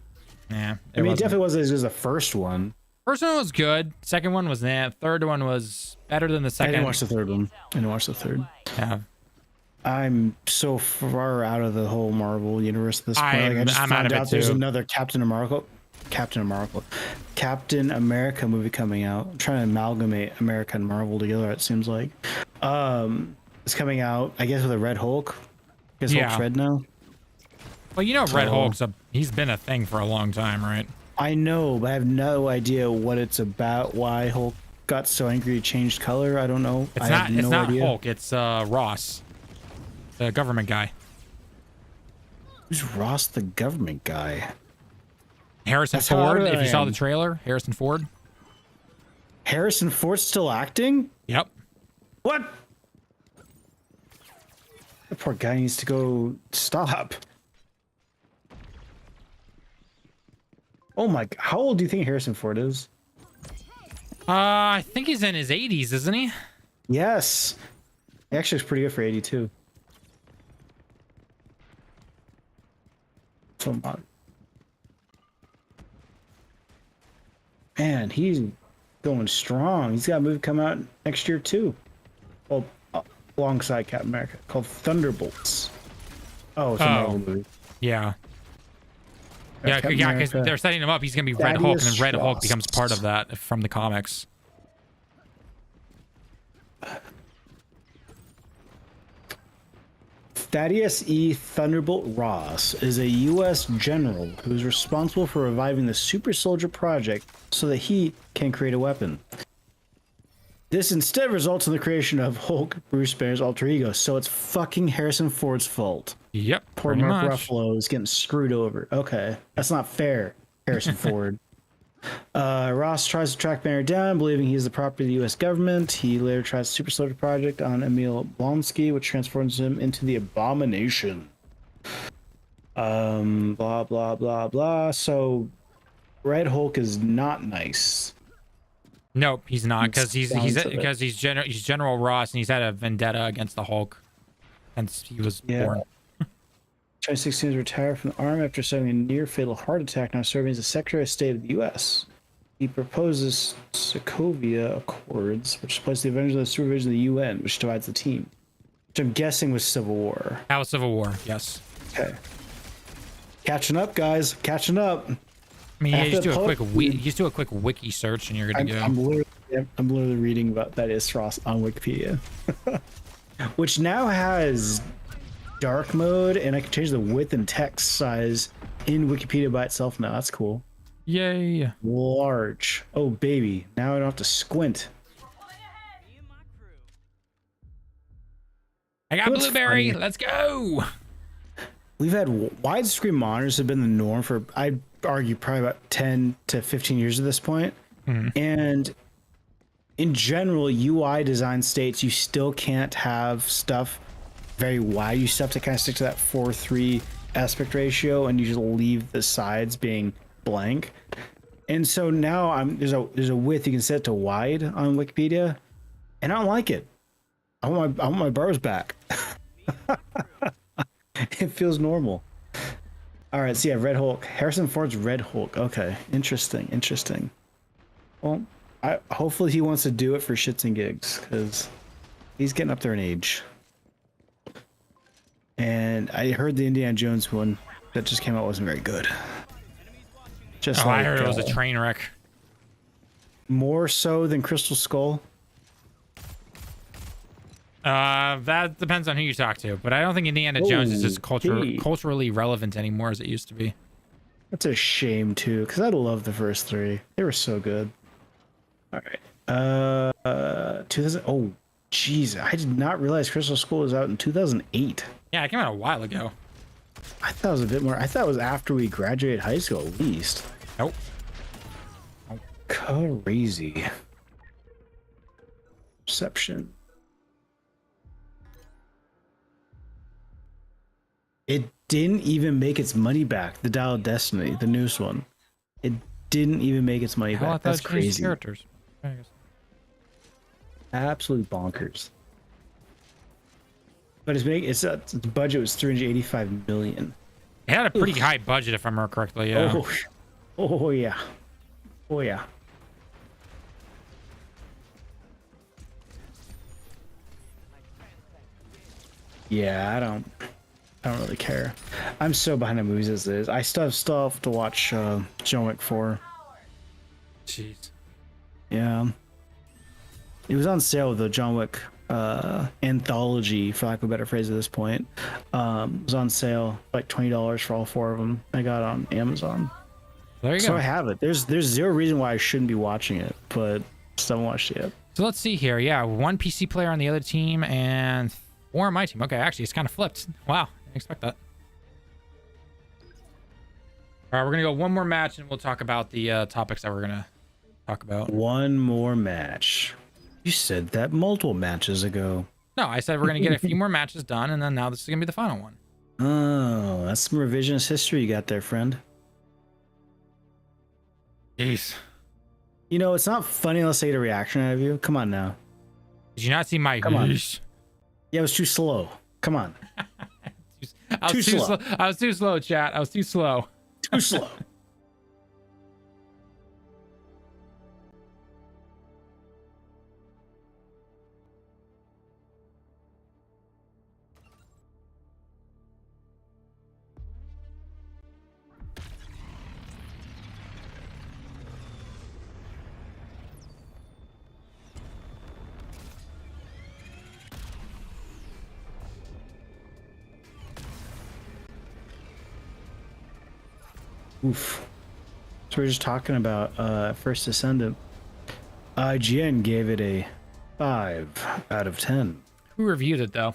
Yeah. I mean, it definitely wasn't as good as the first one. First one was good. Second one was nah. Third one was better than the second. I didn't watch the third one. I didn't watch the third. Yeah. I'm so far out of the whole Marvel universe at this point. I just found out there's another Captain America movie coming out. I'm trying to amalgamate America and Marvel together, it seems like. It's coming out, I guess, with a Red Hulk. I guess Hulk's red now. Well, you know, Red Hulk's he's been a thing for a long time, right? I know, but I have no idea what it's about, why Hulk got so angry he changed color. I don't know. It's not Hulk, it's Ross, the government guy. Who's Ross, the government guy? Harrison Ford, if you saw the trailer. Harrison Ford. Harrison Ford's still acting? Yep. What? The poor guy needs to go stop. Oh my, how old do you think Harrison Ford is? I think he's in his 80s, isn't he? Yes. He actually looks pretty good for 82. So much. Man, he's going strong. He's got a movie coming out next year too. Well, alongside Captain America, called Thunderbolts. Oh, it's a Marvel movie. Yeah. Yeah, because they're setting him up. He's gonna be Red Hulk, and then Red Hulk becomes part of that from the comics. Thaddeus E. Thunderbolt Ross is a U.S. general who is responsible for reviving the Super Soldier Project so that he can create a weapon. This instead results in the creation of Hulk, Bruce Banner's alter ego, so it's fucking Harrison Ford's fault. Yep. Poor Mark Ruffalo is getting screwed over. Okay, that's not fair, Harrison Ford. Ross tries to track Banner down, believing he's the property of the U.S. government. He later tries the Super Soldier Project on Emil Blonsky, which transforms him into the Abomination. Blah, blah, blah, blah. So, Red Hulk is not nice. Nope, he's not, because he's General Ross, and he's had a vendetta against the Hulk since he was born. 2016 retired from the army after suffering a near-fatal heart attack, now serving as the Secretary of State of the U.S. He proposes Sokovia Accords, which place the Avengers under the supervision of the UN, which divides the team. Which I'm guessing was Civil War. That was Civil War, yes. Okay. Catching up, guys. Catching up. I mean, you just do a quick wiki search, and you're good to go. I'm literally reading about Thaddeus Ross on Wikipedia. Which now has dark mode, and I can change the width and text size in Wikipedia by itself now. That's cool. Yay. Large. Oh, baby. Now I don't have to squint. I got Blueberry. Let's go. We've had widescreen monitors have been the norm for, I'd argue, probably about 10 to 15 years at this point. And in general, UI design states you still can't have stuff very wide. You still have to kind of stick to that 4:3 aspect ratio, and you just leave the sides being blank. And so now there's a width you can set to wide on Wikipedia, and I don't like it. I want my bars back. It feels normal. All right, so yeah, Red Hulk. Harrison Ford's Red Hulk. Okay, interesting. Well, hopefully he wants to do it for shits and gigs, because he's getting up there in age. And I heard the Indiana Jones one that just came out wasn't very good. Just Oh, like, I heard it was a train wreck. more so than Crystal Skull. That depends on who you talk to, but I don't think Indiana Jones is as Okay. culturally relevant anymore as it used to be. That's a shame too, because I love the first three. They were so good. All right. 2000. Oh, jeez, I did not realize Crystal Skull was out in 2008. Yeah, it came out a while ago. I thought it was a bit more. I thought it was after we graduated high school, at least. Nope. Crazy. Perception. It didn't even make its money back. The Dial of Destiny, the newest one. It didn't even make its money Hell, I back. thought That's it changed crazy. characters. I guess. Absolute bonkers. But its budget was 385 million. It had a pretty high budget, if I remember correctly. Yeah. Oh yeah. Oh yeah. Yeah, I don't really care. I'm so behind the movies as it is. I still have to watch John Wick 4. Jeez. Yeah. It was on sale, the John Wick anthology, for lack of a better phrase at this point. It was on sale, like $20 for all 4 of them. I got it on Amazon. There you So go. I have it. There's zero reason why I shouldn't be watching it, but still haven't watched it yet. So let's see here. Yeah, 1 PC player on the other team and 4 on my team. Okay, actually, it's kind of flipped. Wow, didn't expect that. All right, we're gonna go one more match, and we'll talk about the topics that we're gonna talk about. One more match. You said that multiple matches ago. No, I said we're gonna get a few more matches done, and then now this is gonna be the final one. Oh, that's some revisionist history you got there, friend. Jeez. You know, it's not funny unless I get a reaction out of you. Come on now. Did you not see my? Come on. Yeah, it was too slow. Come on. I was too slow. I was too slow, chat. I was too slow. Too slow. Oof. So we're just talking about First Descendant. IGN gave it a 5 out of 10. Who reviewed it though?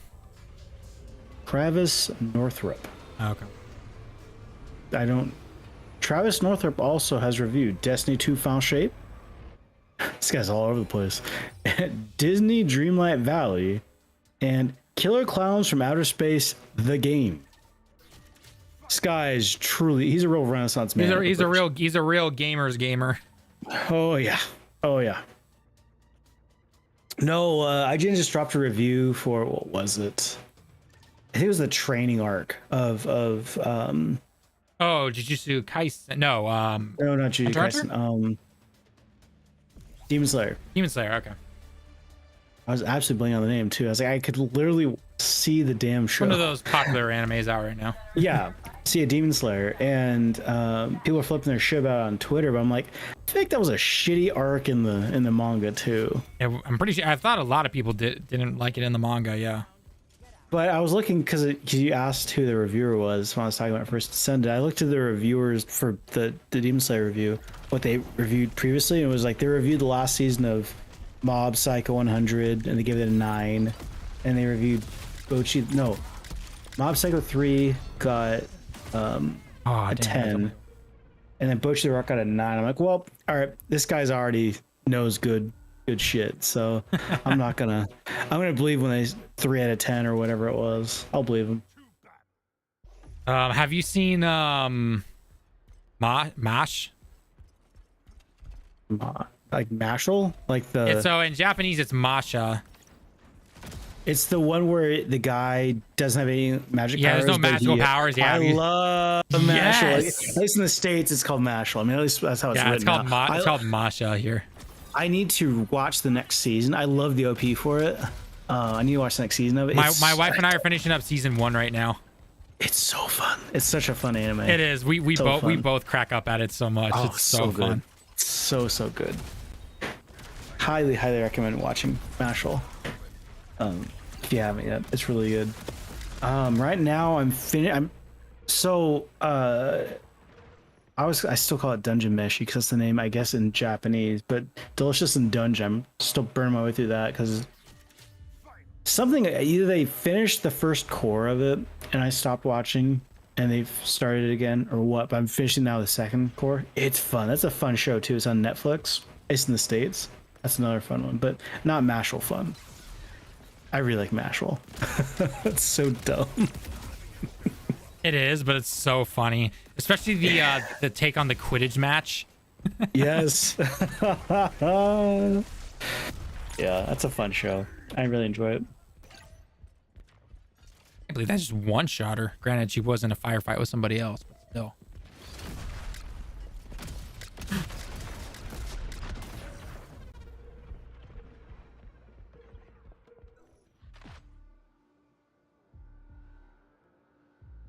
Travis Northrop. Okay. Travis Northrop also has reviewed Destiny 2 Final Shape. This guy's all over the place. Disney Dreamlight Valley and Killer Clowns from Outer Space, the game. This guy is truly, he's a real Renaissance man. He's a real gamer's gamer. Oh yeah. Oh yeah. No, IGN just dropped a review for, what was it? I think it was the training arc of Oh, Jujutsu Kaisen. No, no, not Jujutsu Hunter? Kaisen. Demon Slayer. Demon Slayer. Okay. I was absolutely blanking on the name too. I was like, I could literally see the damn show. One of those popular animes out right now. Yeah, see a Demon Slayer, and people are flipping their shit about it on Twitter. But I'm like, I feel like that was a shitty arc in the manga too. Yeah, I'm pretty sure. I thought a lot of people didn't like it in the manga. Yeah. But I was looking because you asked who the reviewer was when I was talking about First Descendant. I looked at the reviewers for the Demon Slayer review, what they reviewed previously, and it was like they reviewed the last season of Mob Psycho 100, and they gave it a 9, and they reviewed Mob Psycho 3 got a 10, and then Bocchi the Rock got a 9. I'm like, well, all right, this guy's already knows good shit, so I'm gonna believe when they 3 out of 10 or whatever it was. I'll believe him. Have you seen Mash? Like Mashal, like the. Yeah, so in Japanese, it's Masha. It's the one where the guy doesn't have any magic powers. Yeah, there's no but magical powers. Yeah, I love Mashal. Yes. At least in the States, it's called Mashal. I mean, at least that's how it's yeah, written. it's called Masha here. I need to watch the next season. I love the OP for it. I need to watch the next season of it. My wife and I are finishing up season 1 right now. It's so fun. It's such a fun anime. It is. We So both crack up at it so much. Oh, It's so fun. good. So good. Highly recommend watching Mashal. If you haven't yet, it's really good. Right now I still call it Dungeon Meshi because that's the name, I guess, in Japanese, but Delicious in Dungeon. I'm still burning my way through that because something, either they finished the first core of it and I stopped watching and they've started it again, or what, but I'm finishing now the second core. It's fun. That's a fun show too. It's on Netflix. It's in the States. That's another fun one, but not Mashal fun. I really like Mashal. It's so dumb. It is, but it's so funny, especially the take on the Quidditch match. Yes. Yeah, that's a fun show. I really enjoy it. I believe that's just one shot her. Granted, she was in a firefight with somebody else, but still.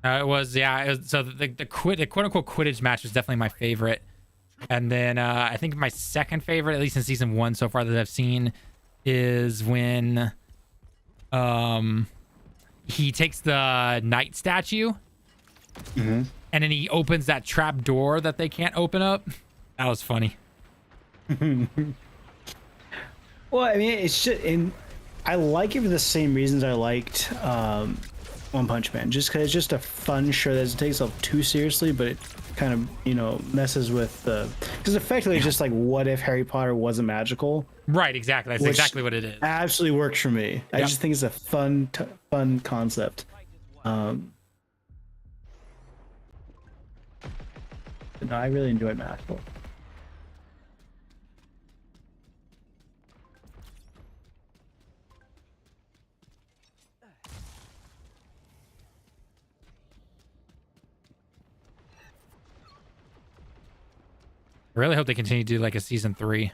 It was, yeah. It was, so the quote unquote Quidditch match was definitely my favorite. And then I think my second favorite, at least in season 1 so far that I've seen, is when he takes the knight statue and then he opens that trap door that they can't open up. That was funny. Well, I mean, it's just, and I like it for the same reasons I liked One Punch Man, just because it's just a fun show that doesn't take itself too seriously, but it kind of, you know, messes with the, because effectively it's just like, what if Harry Potter wasn't magical? Right, exactly. That's exactly what it is. Absolutely works for me. I just think it's a fun concept. No, I really enjoy Magical. I really hope they continue to do like a season 3.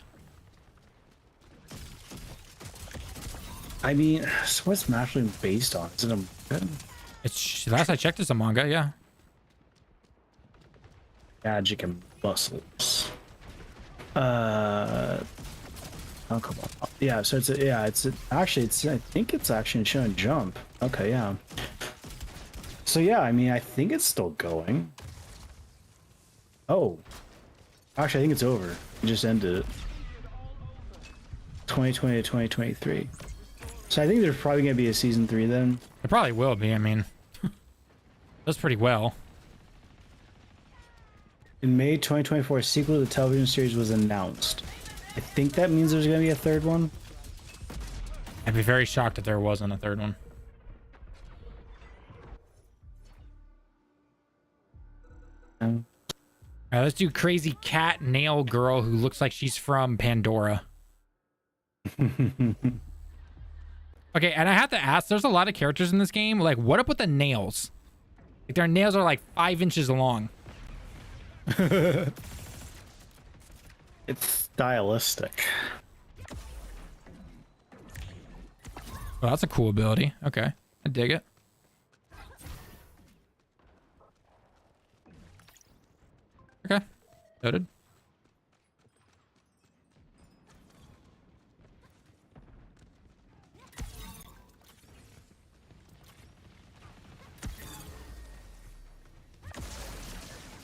I mean, so what's Magical based on? Is it a... It's, last I checked, it's a manga, yeah. Magic and muscles. Oh, come on. Yeah, so actually, I think it's actually showing Jump. Okay, yeah. So yeah, I mean, I think it's still going. Oh. Actually, I think it's over. It just ended it. 2020 to 2023. So I think there's probably going to be a season 3 then. It probably will be. I mean, does pretty well. In May 2024, a sequel to the television series was announced. I think that means there's going to be a third one. I'd be very shocked if there wasn't a third one. All right, let's do crazy cat nail girl who looks like she's from Pandora. Okay, and I have to ask, there's a lot of characters in this game. Like, what up with the nails? Like, their nails are like 5 inches long. It's stylistic. Well, that's a cool ability. Okay, I dig it. Okay, noted.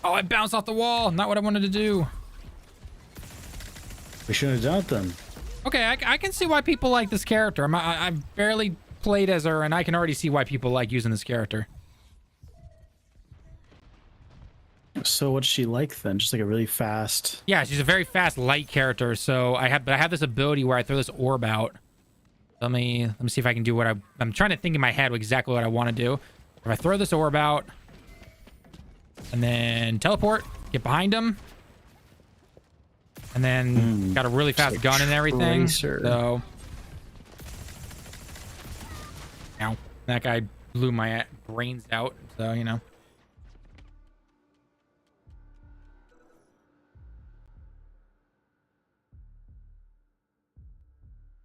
Oh, I bounced off the wall. Not what I wanted to do. We shouldn't have done it then. Okay, I can see why people like this character. I've barely played as her, and I can already see why people like using this character. So what's she like then? Just like a really fast... Yeah, she's a very fast, light character. So I have this ability where I throw this orb out. Let me see if I can do what I'm trying to think in my head exactly what I want to do. If I throw this orb out, and then teleport, get behind him, and then got a really fast like gun and everything. Tracer. So, ow, that guy blew my brains out. So you know.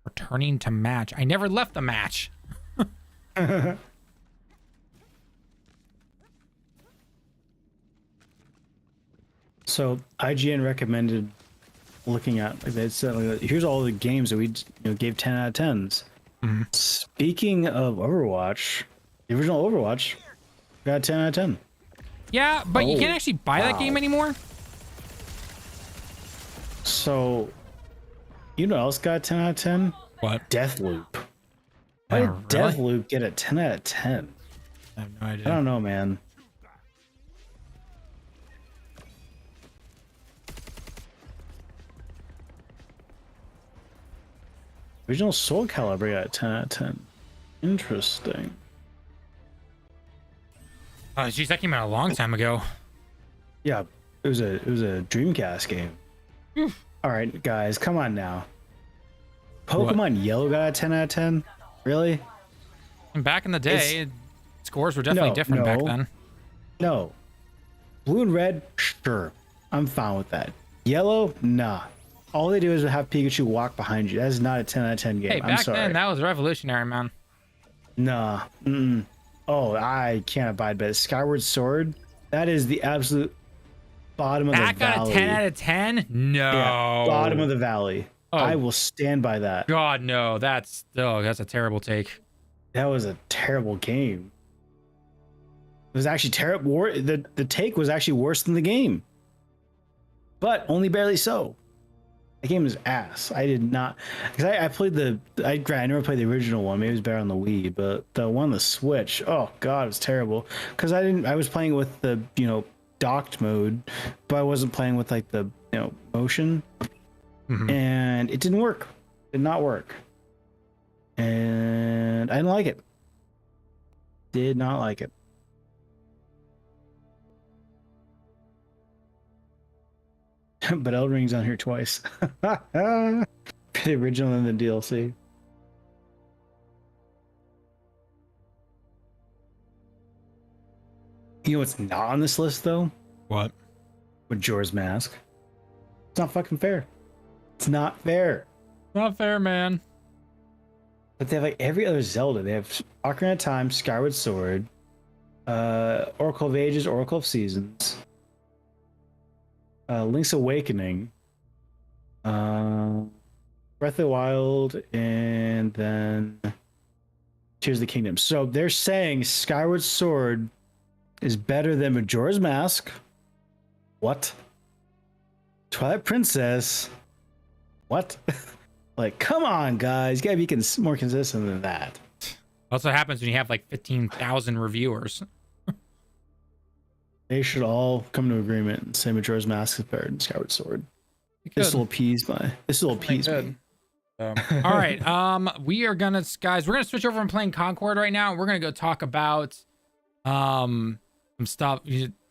Returning to match. I never left the match. So IGN recommended looking at, like they said, like, here's all the games that we gave 10 out of 10s. Speaking of Overwatch, the original Overwatch got 10 out of 10. Yeah, but you can't actually buy that game anymore. So, you know what else got 10 out of 10? What? Deathloop. Why did Deathloop get a 10 out of 10? I have no idea. I don't know, man. Original Soul Calibur got 10 out of 10. Interesting. Oh, geez, that came out a long time ago. Yeah, it was a Dreamcast game. All right, guys, come on now. Pokemon Yellow got a 10 out of 10? Really? And back in the day, scores were definitely different back then. No. Blue and Red, sure. I'm fine with that. Yellow, nah. All they do is have Pikachu walk behind you. That is not a 10 out of 10 game. Hey, I'm back sorry. then, that was revolutionary, man. Nah. Mm-mm. Oh, I can't abide by it. Skyward Sword, that is the absolute bottom of the valley. That got a 10 out of 10? No. Yeah, bottom of the valley. Oh. I will stand by that. God, no. That's a terrible take. That was a terrible game. It was actually terrible. The take was actually worse than the game, but only barely so. The game is ass. I did not, because I played I never played the original one. Maybe it was better on the Wii, but the one on the Switch, oh god, it was terrible. Because I was playing with the docked mode, but I wasn't playing with like the motion, and it didn't work. Did not work, and I didn't like it. Did not like it. But Elden Ring's on here twice. The original and the DLC. You know what's not on this list though? What? Majora's Mask. It's not fucking fair. It's not fair. Not fair, man. But they have like every other Zelda. They have Ocarina of Time, Skyward Sword, Oracle of Ages, Oracle of Seasons, Link's Awakening, Breath of the Wild, and then Tears of the Kingdom. So they're saying Skyward Sword is better than Majora's Mask. What? Twilight Princess. What? Like, come on, guys. You gotta be more consistent than that. That's what happens when you have like 15,000 reviewers. They should all come to agreement and say Majora's Mask is better than Skyward Sword. This will appease me. All right. We are gonna, guys, we're gonna switch over and playing Concord right now. We're gonna go talk about some stuff,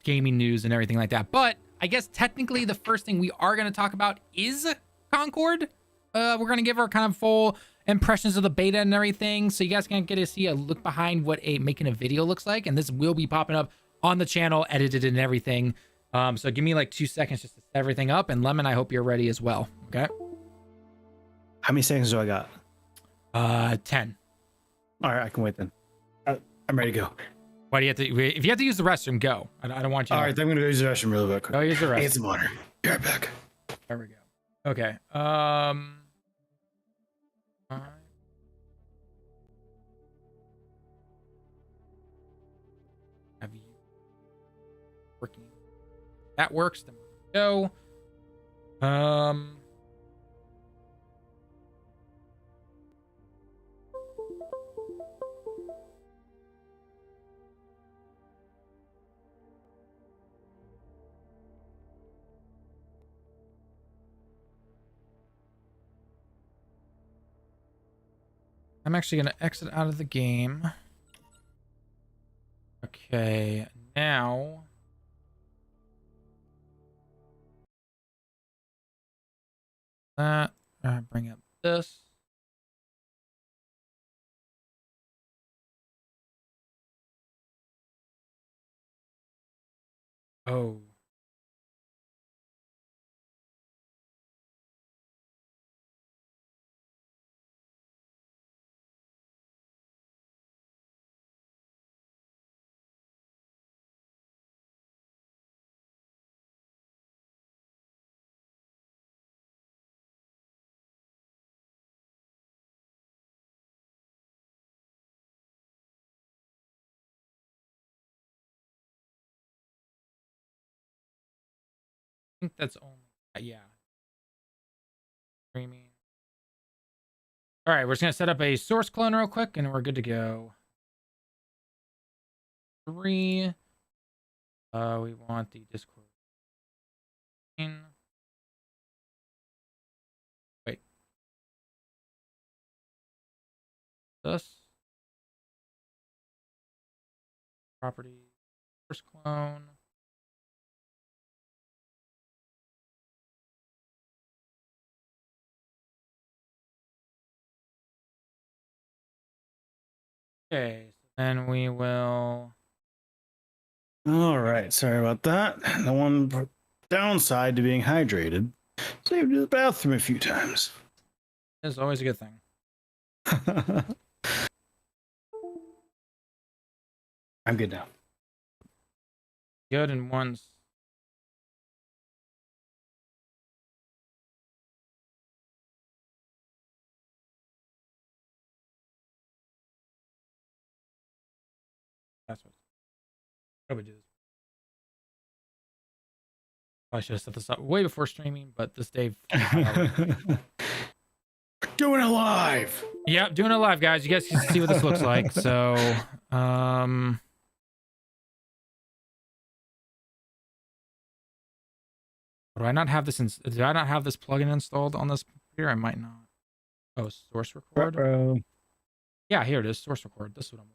gaming news and everything like that. But I guess technically the first thing we are gonna talk about is Concord. We're gonna give our kind of full impressions of the beta and everything, so you guys can get to see a look behind what making a video looks like, and this will be popping up on the channel, edited and everything. So give me like 2 seconds just to set everything up, and Lemon, I hope you're ready as well. Okay. How many seconds do I got? 10. All right, I can wait then. I'm ready to go. Why do you have to? If you have to use the restroom, go. I don't want you. All right, then I'm gonna go use the restroom really quick. Go use the restroom. Get some water. Be right back. There we go. Okay. Have you working? That works. Then we go. I'm actually going to exit out of the game. Okay, now that bring up this. Oh. think that's only yeah. Streaming. All right, we're just gonna set up a source clone real quick, and we're good to go. 3. We want the Discord. Wait. This property source clone. Okay, so then we will. All right, sorry about that. The one downside to being hydrated, saved to the bathroom a few times. It's always a good thing. I'm good now. Good in one's. That's what. How do we do this? I should have set this up way before streaming, but this day. Doing it live. Yep, doing it live, guys. You guys can see what this looks like. So, do I not have this? Do I not have this plugin installed on this computer? I might not. Oh, source record. Bro. Yeah, here it is. Source record. This is what I'm.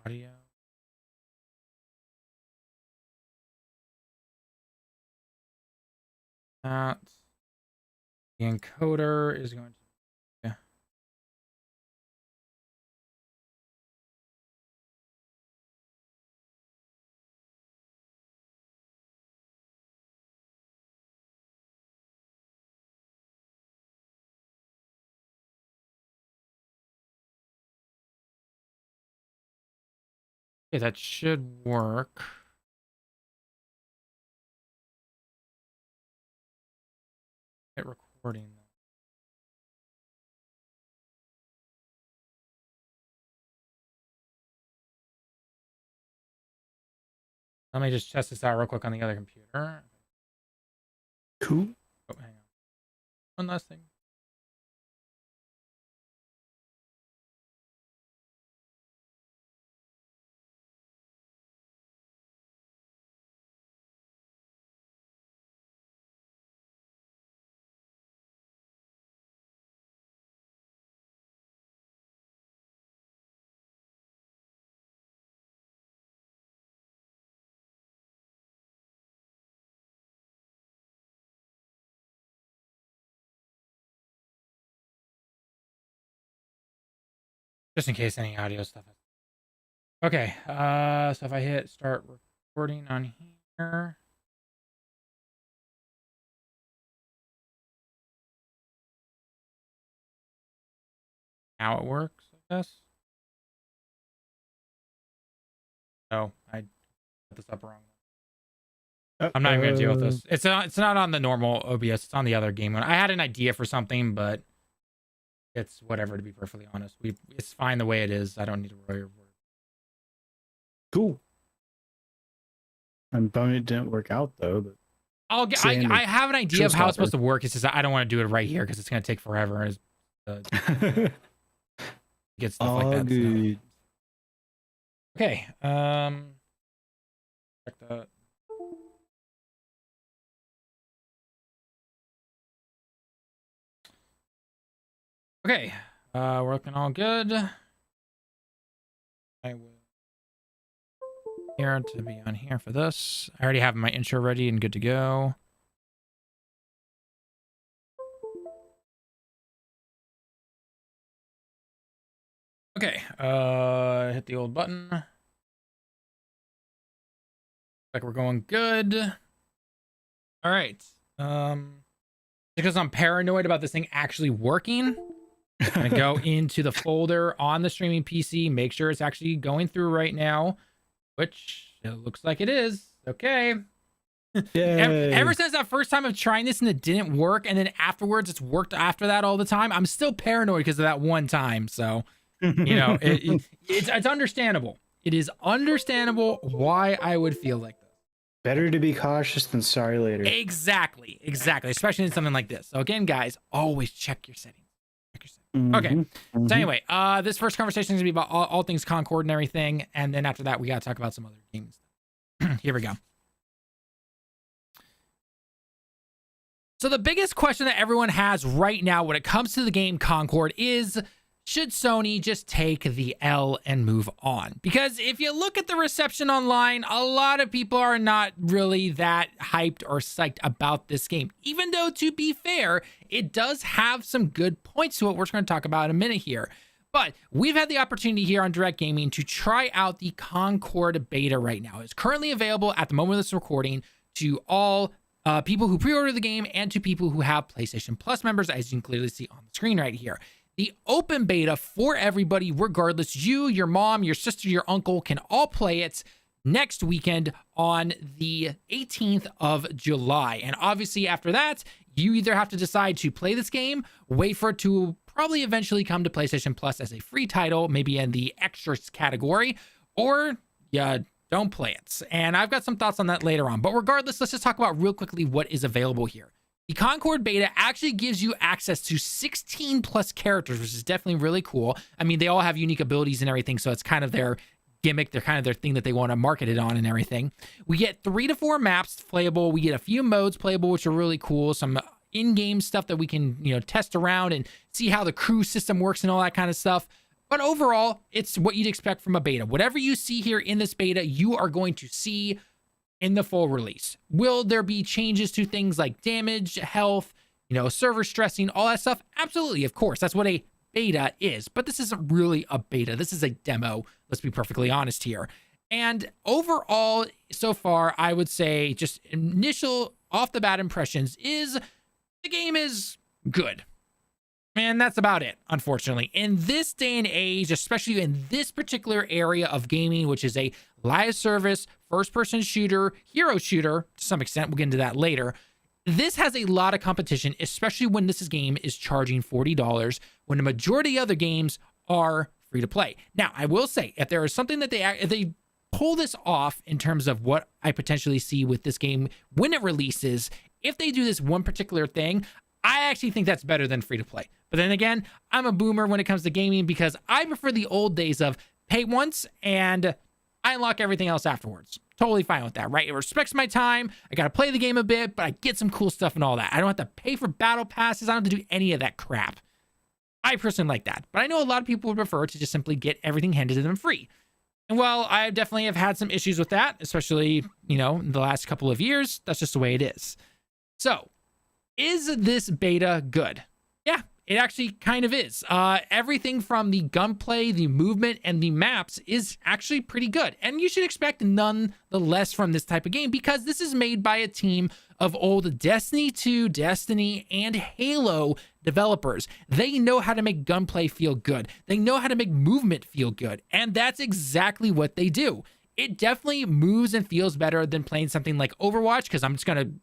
Audio. That the encoder is going to. Yeah. Okay, that should work. Hit recording. Let me just test this out real quick on the other computer. Cool. Oh, hang on. One last thing. Just in case any audio stuff. Okay, so if I hit start recording on here. Now it works, I guess. Oh, I put this up wrong. I'm not even gonna deal with this. It's not on the normal OBS. It's on the other game one. I had an idea for something, but it's whatever. To be perfectly honest, it's fine the way it is. I don't need to worry your word. Cool. I'm bummed it didn't work out though. But I have an idea of how it's supposed to work. It's just I don't want to do it right here because it's gonna take forever. Get stuff like that. Good. So. Okay. Check that. Okay, we're looking all good. I will here to be on here for this. I already have my intro ready and good to go. Okay, hit the old button. Like we're going good. All right. Because I'm paranoid about this thing actually working, I'm gonna go into the folder on the streaming PC, make sure it's actually going through right now, which it looks like it is. Okay. Ever since that first time of trying this and it didn't work, and then afterwards it's worked after that all the time, I'm still paranoid because of that one time. So, you know, it's understandable. It is understandable why I would feel like this. Better to be cautious than sorry later. Exactly. Especially in something like this. So again, guys, always check your settings. Okay. So anyway, this first conversation is gonna be about all things Concord and everything, and then after that, we gotta talk about some other games. Here we go. So the biggest question that everyone has right now when it comes to the game Concord is, should Sony just take the L and move on? Because if you look at the reception online, a lot of people are not really that hyped or psyched about this game. Even though, to be fair, it does have some good points to it, we're going to talk about in a minute here. But we've had the opportunity here on Direct Gaming to try out the Concord beta right now. It's currently available at the moment of this recording to all people who pre-order the game and to people who have PlayStation Plus members, as you can clearly see on the screen right here. The open beta for everybody, regardless, you, your mom, your sister, your uncle, can all play it next weekend on the 18th of July. And obviously after that, you either have to decide to play this game, wait for it to probably eventually come to PlayStation Plus as a free title, maybe in the extras category, or yeah, don't play it. And I've got some thoughts on that later on. But regardless, let's just talk about real quickly what is available here. The Concord beta actually gives you access to 16 plus characters, which is definitely really cool. I mean, they all have unique abilities and everything, so it's kind of their gimmick. They're kind of their thing that they want to market it on and everything. We get 3 to 4 maps playable. We get a few modes playable, which are really cool. Some in-game stuff that we can, test around and see how the crew system works and all that kind of stuff. But overall, it's what you'd expect from a beta. Whatever you see here in this beta, you are going to see in the full release. Will there be changes to things like damage, health, server stressing, all that stuff? Absolutely, of course. That's what a beta is. But this isn't really a beta. This is a demo. Let's be perfectly honest here. And overall, so far, I would say just initial off the bat impressions is the game is good. And that's about it, unfortunately. In this day and age, especially in this particular area of gaming, which is a live service, first-person shooter, hero shooter, to some extent, we'll get into that later, this has a lot of competition, especially when this game is charging $40, when the majority of other games are free to play. Now, I will say, if there is something that if they pull this off in terms of what I potentially see with this game when it releases, if they do this one particular thing, I actually think that's better than free to play. But then again, I'm a boomer when it comes to gaming because I prefer the old days of pay once and I unlock everything else afterwards. Totally fine with that, right? It respects my time. I got to play the game a bit, but I get some cool stuff and all that. I don't have to pay for battle passes. I don't have to do any of that crap. I personally like that. But I know a lot of people would prefer to just simply get everything handed to them free. And well, I definitely have had some issues with that, especially, in the last couple of years. That's just the way it is. So, is this beta good? Yeah, it actually kind of is. Everything from the gunplay, the movement, and the maps is actually pretty good. And you should expect none the less from this type of game because this is made by a team of old Destiny 2, Destiny, and Halo developers. They know how to make gunplay feel good. They know how to make movement feel good. And that's exactly what they do. It definitely moves and feels better than playing something like Overwatch, because I'm just going to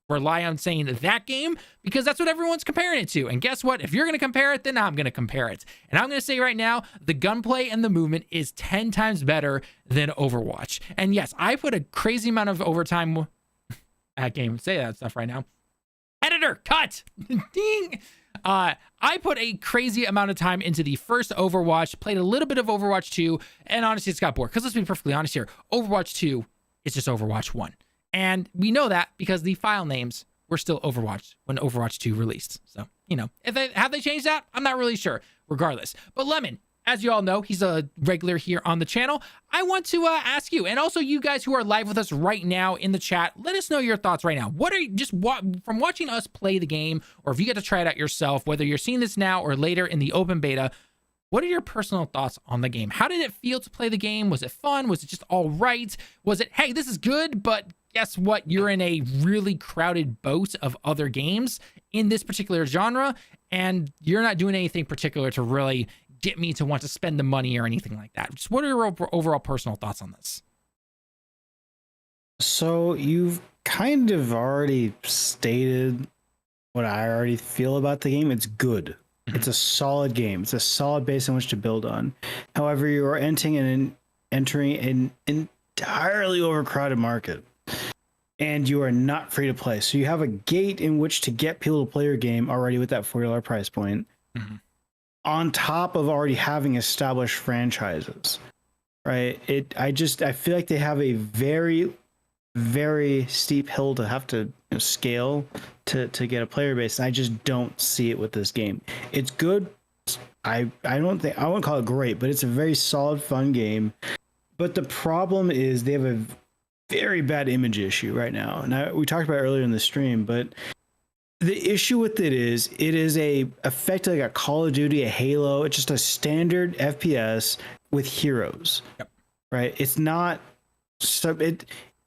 rely on saying that game because that's what everyone's comparing it to. And guess what? If you're going to compare it, then I'm going to compare it. And I'm going to say right now, the gunplay and the movement is 10 times better than Overwatch. And yes, I put a crazy amount of overtime at game. Say that stuff right now. Editor, cut! Ding! I put a crazy amount of time into the first Overwatch, played a little bit of Overwatch 2, and honestly, it's got bored. Because let's be perfectly honest here, Overwatch 2 is just Overwatch 1. And we know that because the file names were still Overwatch when Overwatch 2 released. So, have they changed that? I'm not really sure, regardless. But Lemon, as you all know, he's a regular here on the channel. I want to ask you, and also you guys who are live with us right now in the chat, let us know your thoughts right now. What are you, from watching us play the game, or if you get to try it out yourself, whether you're seeing this now or later in the open beta, what are your personal thoughts on the game? How did it feel to play the game? Was it fun? Was it just all right? Was it, hey, this is good, but guess what? You're in a really crowded boat of other games in this particular genre, and you're not doing anything particular to really get me to want to spend the money or anything like that. Just what are your overall personal thoughts on this? So you've kind of already stated what I already feel about the game. It's good. It's a solid game. It's a solid base on which to build on. However, you are entering an entirely overcrowded market, and you are not free to play. So you have a gate in which to get people to play your game already with that $40 price point, on top of already having established franchises, right? I feel like they have a very, very steep hill to have to scale to get a player base. And I just don't see it with this game. It's good. I wouldn't call it great, but it's a very solid, fun game. But the problem is they have a very bad image issue right now. And we talked about it earlier in the stream, but the issue with it is effectively like a Call of Duty, a Halo. It's just a standard FPS with heroes, right? It's not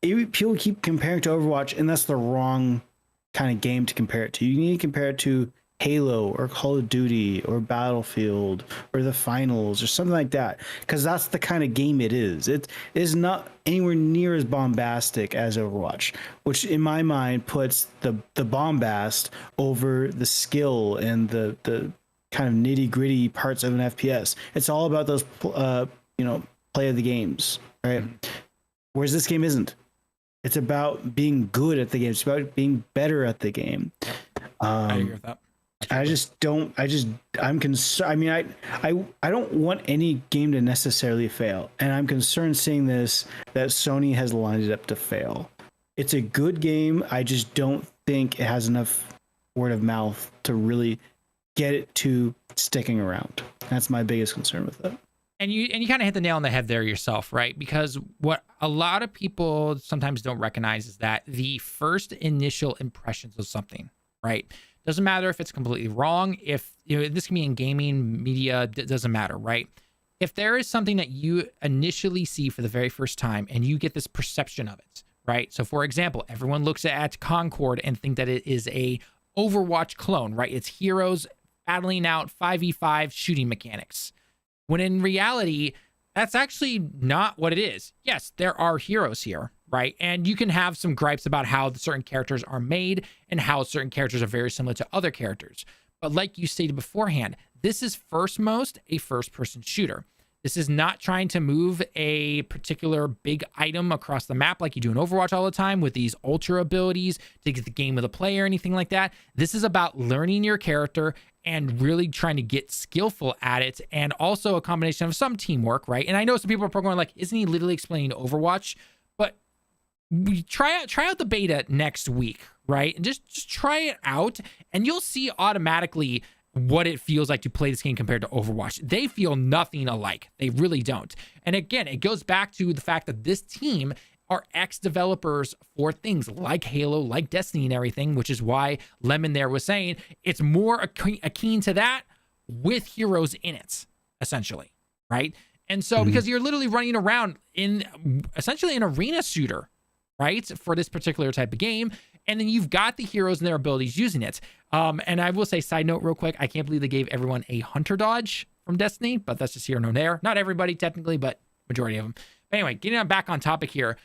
people keep comparing to Overwatch, and that's the wrong kind of game to compare it to. You need to compare it to Halo or Call of Duty or Battlefield or the Finals or something like that, because that's the kind of game it is. It is not anywhere near as bombastic as Overwatch, which in my mind puts the bombast over the skill and the kind of nitty gritty parts of an FPS. It's all about those play of the games, right? Whereas this game isn't. It's about being good at the game. It's about being better at the game. I agree with that. I'm concerned. I mean, I don't want any game to necessarily fail. And I'm concerned seeing that Sony has lined it up to fail. It's a good game. I just don't think it has enough word of mouth to really get it to sticking around. That's my biggest concern with it. And you kind of hit the nail on the head there yourself, right? Because what a lot of people sometimes don't recognize is that the first initial impressions of something, right? Doesn't matter if it's completely wrong. If this can be in gaming, media, it doesn't matter, right? If there is something that you initially see for the very first time and you get this perception of it, right? So for example, everyone looks at Concord and think that it is a Overwatch clone, right? It's heroes battling out 5v5 shooting mechanics. When in reality, that's actually not what it is. Yes, there are heroes here, right? And you can have some gripes about how certain characters are made and how certain characters are very similar to other characters. But like you stated beforehand, this is firstmost a first-person shooter. This is not trying to move a particular big item across the map like you do in Overwatch all the time with these ultra abilities to get the game with a play or anything like that. This is about learning your character and really trying to get skillful at it, and also a combination of some teamwork, right? And I know some people are going like, isn't he literally explaining Overwatch? But we try out the beta next week, right? And just try it out, and you'll see automatically what it feels like to play this game compared to Overwatch. They feel nothing alike. They really don't. And again, it goes back to the fact that this team are ex-developers for things like Halo, like Destiny and everything, which is why Lemon there was saying it's more akin to that with heroes in it, essentially, right? And so because you're literally running around in essentially an arena shooter, right, for this particular type of game, and then you've got the heroes and their abilities using it. And I will say, side note real quick, I can't believe they gave everyone a hunter dodge from Destiny, but that's just here nor there. Not everybody technically, but majority of them. But anyway, getting back on topic here,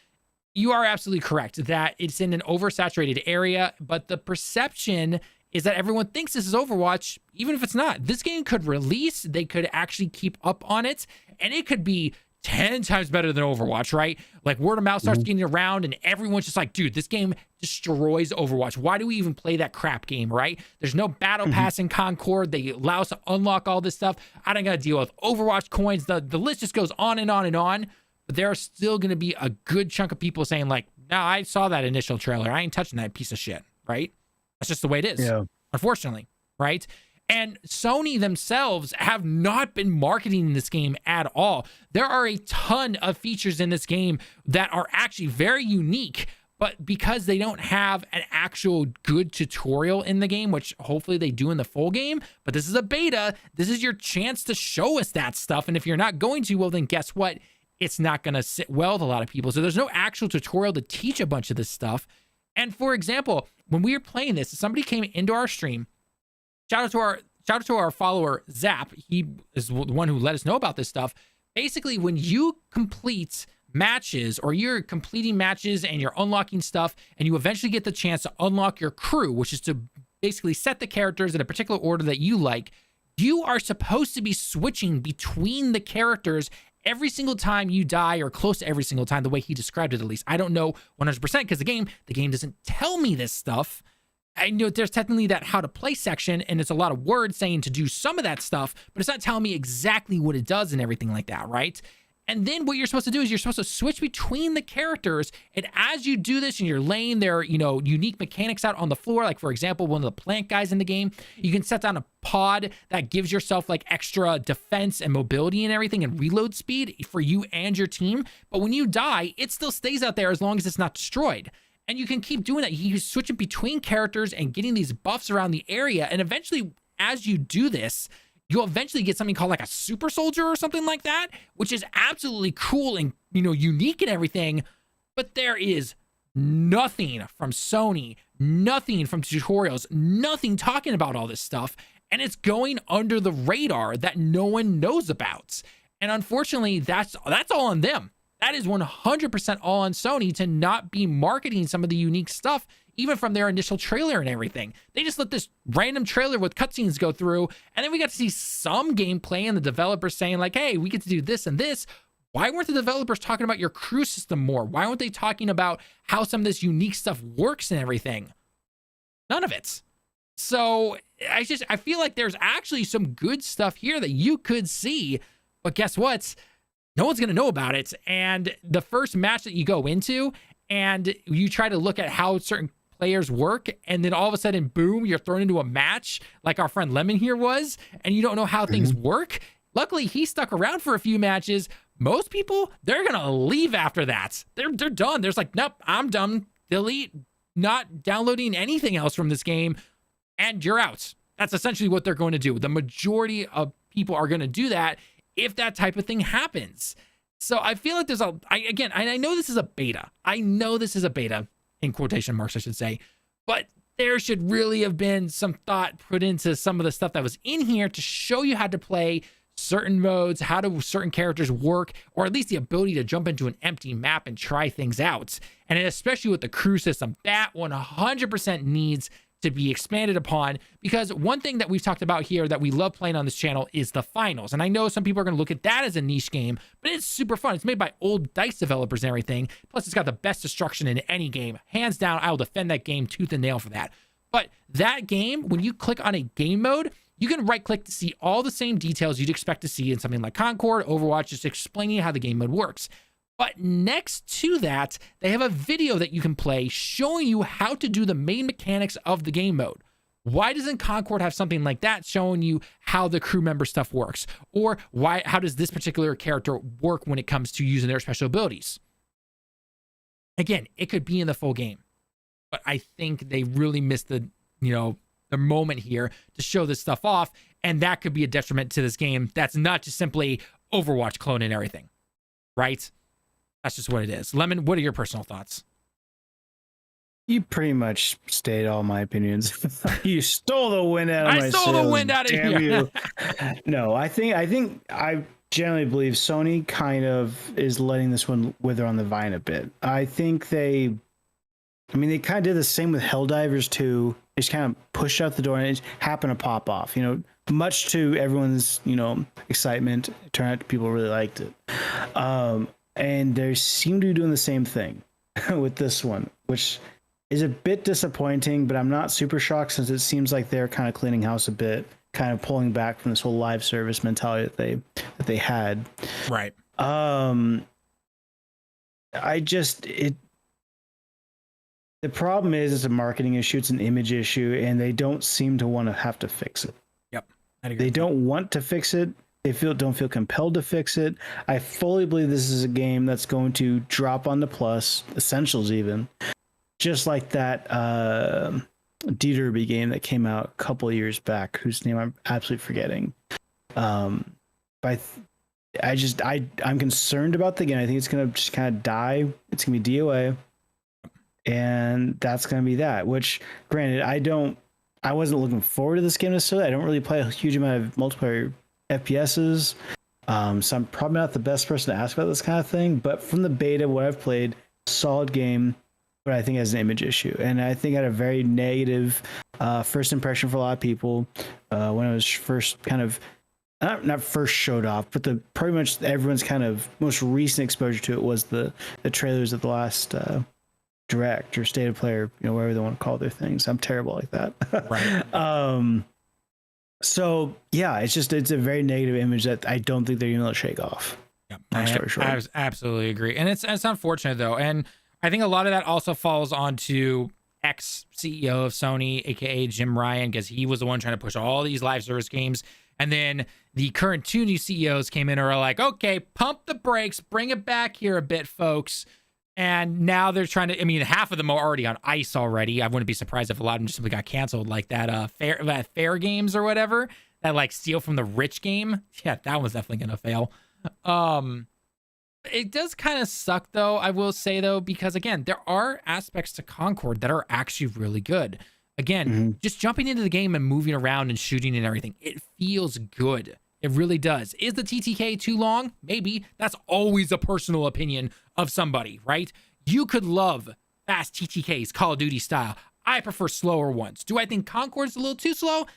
you are absolutely correct that it's in an oversaturated area, but the perception is that everyone thinks this is Overwatch, even if it's not. This game could release, they could actually keep up on it, and it could be 10 times better than Overwatch, right? Like word of mouth starts getting around and everyone's just like, dude, this game destroys Overwatch. Why do we even play that crap game, right? There's no battle pass in Concord. They allow us to unlock all this stuff. I don't got to deal with Overwatch coins. The list just goes on and on and on. But there are still going to be a good chunk of people saying like, no, I saw that initial trailer. I ain't touching that piece of shit, right? That's just the way it is, unfortunately, right? And Sony themselves have not been marketing this game at all. There are a ton of features in this game that are actually very unique, But because they don't have an actual good tutorial in the game, which hopefully they do in the full game, but this is a beta, this is your chance to show us that stuff. And if you're not going to, well, then guess what? It's not going to sit well with a lot of people. So there's no actual tutorial to teach a bunch of this stuff. And for example, when we were playing this, somebody came into our stream. Shout out to our follower, Zap. He is the one who let us know about this stuff. Basically, when you complete matches, or you're completing matches and you're unlocking stuff, and you eventually get the chance to unlock your crew, which is to basically set the characters in a particular order that you like, you are supposed to be switching between the characters every single time you die, or close to every single time, the way he described it, at least. I don't know 100% because the game doesn't tell me this stuff. I know there's technically that how to play section, and it's a lot of words saying to do some of that stuff, but it's not telling me exactly what it does and everything like that, right? And then what you're supposed to do is you're supposed to switch between the characters. And as you do this and you're laying their, unique mechanics out on the floor, like for example, one of the plant guys in the game, you can set down a pod that gives yourself like extra defense and mobility and everything and reload speed for you and your team. But when you die, it still stays out there as long as it's not destroyed. And you can keep doing that. You're switching between characters and getting these buffs around the area. And eventually, as you do this, you'll eventually get something called like a super soldier or something like that, which is absolutely cool and, unique and everything. But there is nothing from Sony, nothing from tutorials, nothing talking about all this stuff. And it's going under the radar that no one knows about. And unfortunately, that's all on them. That is 100% all on Sony to not be marketing some of the unique stuff, even from their initial trailer and everything. They just let this random trailer with cutscenes go through, and then we got to see some gameplay and the developers saying like, hey, we get to do this and this. Why weren't the developers talking about your crew system more? Why weren't they talking about how some of this unique stuff works and everything? None of it. So I feel like there's actually some good stuff here that you could see, but guess what? No one's going to know about it. And the first match that you go into and you try to look at how certain players work, and then all of a sudden, boom, you're thrown into a match like our friend Lemon here was, and you don't know how things work. Luckily, he stuck around for a few matches. Most people, they're going to leave after that. They're done. There's like, nope, I'm done. Delete, not downloading anything else from this game, and you're out. That's essentially what they're going to do. The majority of people are going to do that if that type of thing happens. So I feel like there's I know this is a beta. I know this is a beta, in quotation marks, I should say, but there should really have been some thought put into some of the stuff that was in here to show you how to play certain modes, how do certain characters work, or at least the ability to jump into an empty map and try things out. And especially with the crew system, that 100% needs to be expanded upon, because one thing that we've talked about here that we love playing on this channel is the finals. And I know some people are going to look at that as a niche game, but it's super fun. It's made by old DICE developers and everything. Plus, it's got the best destruction in any game. Hands down, I will defend that game tooth and nail for that. But that game, when you click on a game mode, you can right click to see all the same details you'd expect to see in something like Concord, OverWatch, just explaining how the game mode works. But next to that, they have a video that you can play showing you how to do the main mechanics of the game mode. Why doesn't Concord have something like that showing you how the crew member stuff works? Or how does this particular character work when it comes to using their special abilities? Again, it could be in the full game, but I think they really missed the moment here to show this stuff off. And that could be a detriment to this game. That's not just simply Overwatch clone and everything, right? That's just what it is. Lemon, what are your personal thoughts? You pretty much stated all my opinions. You stole the wind out of my sails. I stole the wind out of damn here. No, I generally believe Sony kind of is letting this one wither on the vine a bit. I think they kind of did the same with Helldivers 2. They just kind of pushed out the door and it happened to pop off. Much to everyone's, excitement. It turned out people really liked it. And they seem to be doing the same thing with this one, which is a bit disappointing, but I'm not super shocked since it seems like they're kind of cleaning house a bit, kind of pulling back from this whole live service mentality that they had. Right. The problem is it's a marketing issue, it's an image issue, and they don't seem to want to have to fix it. Yep. They don't want to fix it. They don't feel compelled to fix it. I fully believe this is a game that's going to drop on the Plus, Essentials even, just like that D-Derby game that came out a couple of years back, whose name I'm absolutely forgetting. But I'm concerned about the game. I think it's gonna just kind of die. It's gonna be DOA, and that's gonna be that. Which, granted, I wasn't looking forward to this game necessarily. I don't really play a huge amount of multiplayer FPSs, so I'm probably not the best person to ask about this kind of thing. But from the beta, what I've played, solid game, but I think it has an image issue, and I think it had a very negative first impression for a lot of people when it was first kind of. Not first showed off, but pretty much everyone's kind of most recent exposure to it was the trailers of the last direct or state of play, or whatever they want to call their things. I'm terrible like that. Right. So yeah, it's a very negative image that I don't think they're gonna shake off. Yeah, I absolutely agree, and it's unfortunate though, and I think a lot of that also falls onto ex CEO of Sony, aka Jim Ryan, because he was the one trying to push all these live service games. And then the current 2 new CEOs came in and are like, okay, pump the brakes, bring it back here a bit, folks. And now they're trying to, I mean, half of them are already on ice already. I wouldn't be surprised if a lot of them just simply got canceled, like that fair games or whatever, that like steal from the rich game. Yeah, that one's definitely going to fail. It does kind of suck though, I will say though, because again, there are aspects to Concord that are actually really good. Again, just jumping into the game and moving around and shooting and everything, it feels good. It really does. Is the TTK too long? Maybe. That's always a personal opinion of somebody, right? You could love fast TTKs, Call of Duty style. I prefer slower ones. Do I think Concord's a little too slow?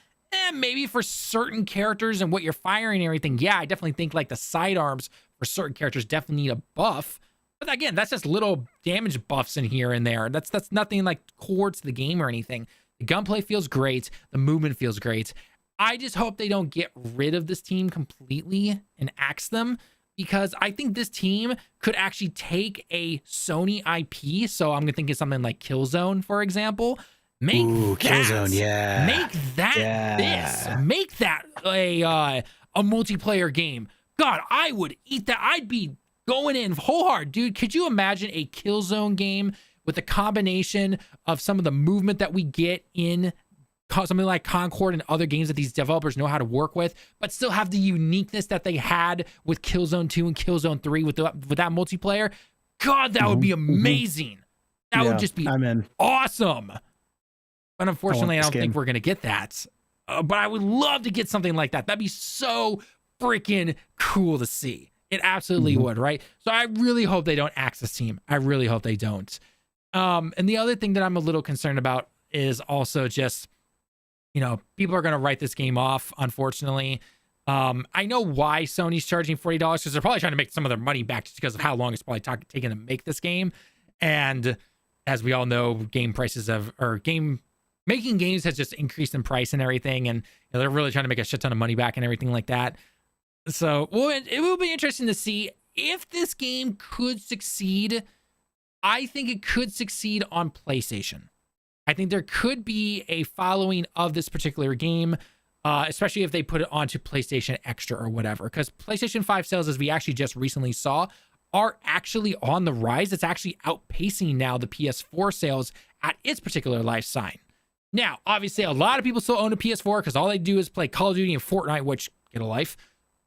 Maybe for certain characters and what you're firing and everything. Yeah, I definitely think like the sidearms for certain characters definitely need a buff. But again, that's just little damage buffs in here and there. That's nothing like core to the game or anything. The gunplay feels great. The movement feels great. I just hope they don't get rid of this team completely and axe them, because I think this team could actually take a Sony IP. So I'm thinking something like Killzone, for example. Make Killzone, yeah. Make that this. Make that a multiplayer game. God, I would eat that. I'd be going in whole hard, dude. Could you imagine a Killzone game with a combination of some of the movement that we get in something like Concord and other games that these developers know how to work with, but still have the uniqueness that they had with Killzone 2 and Killzone 3 with that multiplayer? God, that would be amazing. That would just be awesome. But unfortunately, I don't think we're going to get that. But I would love to get something like that. That'd be so freaking cool to see. It absolutely would, right? So I really hope they don't axe this team. I really hope they don't. And the other thing that I'm a little concerned about is also just, people are going to write this game off, unfortunately. I know why Sony's charging $40, because they're probably trying to make some of their money back just because of how long it's probably taken to make this game. And as we all know, making games has just increased in price and everything. And they're really trying to make a shit ton of money back and everything like that. So it will be interesting to see if this game could succeed. I think it could succeed on PlayStation. I think there could be a following of this particular game, especially if they put it onto PlayStation Extra or whatever, because PlayStation 5 sales, as we actually just recently saw, are actually on the rise. It's actually outpacing now the PS4 sales at its particular life sign. Now, obviously, a lot of people still own a PS4 because all they do is play Call of Duty and Fortnite, which get a life.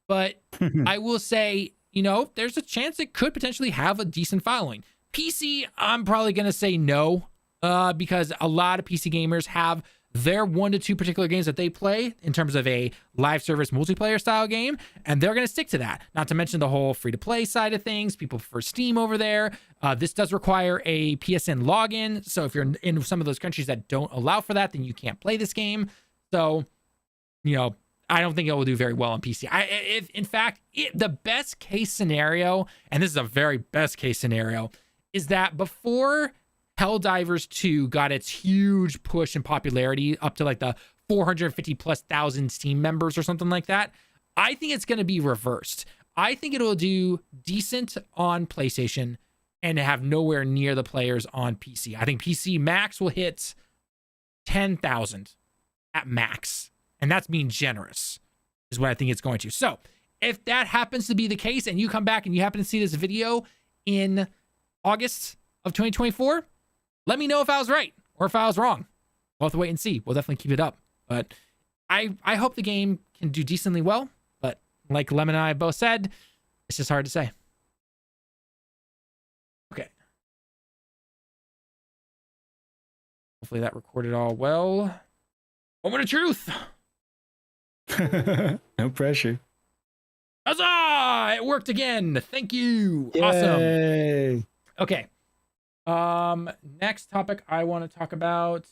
But I will say, there's a chance it could potentially have a decent following. PC, I'm probably going to say no, because a lot of PC gamers have their 1 to 2 particular games that they play in terms of a live service multiplayer style game, and they're going to stick to that. Not to mention the whole free-to-play side of things. People prefer Steam over there. This does require a PSN login, so if you're in some of those countries that don't allow for that, then you can't play this game. So, I don't think it will do very well on PC. In fact, the best case scenario, and this is a very best case scenario, is that before Helldivers 2 got its huge push in popularity up to like the 450,000+ Steam members or something like that, I think it's going to be reversed. I think it'll do decent on PlayStation and have nowhere near the players on PC. I think PC max will hit 10,000 at max. And that's being generous, is what I think it's going to. So if that happens to be the case and you come back and you happen to see this video in August of 2024, let me know if I was right or if I was wrong. We'll have to wait and see. We'll definitely keep it up. But I hope the game can do decently well. But like Lemon and I both said, it's just hard to say. Okay. Hopefully that recorded all well. Moment of truth. No pressure. Huzzah! It worked again. Thank you. Yay. Awesome. Okay. Next topic I want to talk about.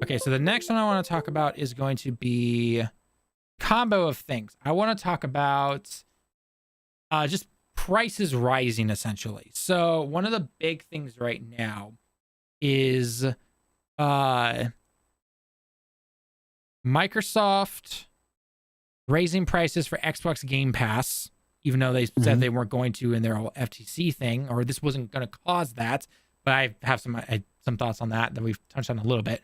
Okay, so the next one I want to talk about is going to be combo of things. I want to talk about just prices rising, essentially. So one of the big things right now is Microsoft raising prices for Xbox Game Pass, even though they said they weren't going to in their whole FTC thing, or this wasn't going to cause that. But I have some thoughts on that we've touched on a little bit.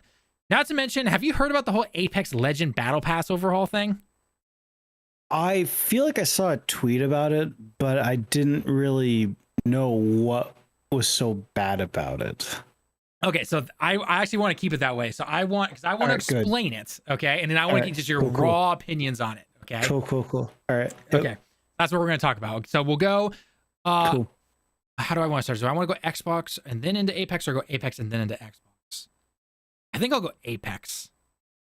Not to mention, have you heard about the whole Apex Legend Battle Pass overhaul thing? I feel like I saw a tweet about it, but I didn't really know what was so bad about it. Okay, so I actually want to keep it that way. So I want to explain it, okay? And then I want to get just your raw opinions on it, okay? Cool. All right. Okay, that's what we're going to talk about. So we'll go, cool. How do I want to start? So I want to go Xbox and then into Apex, or go Apex and then into Xbox? I think I'll go Apex.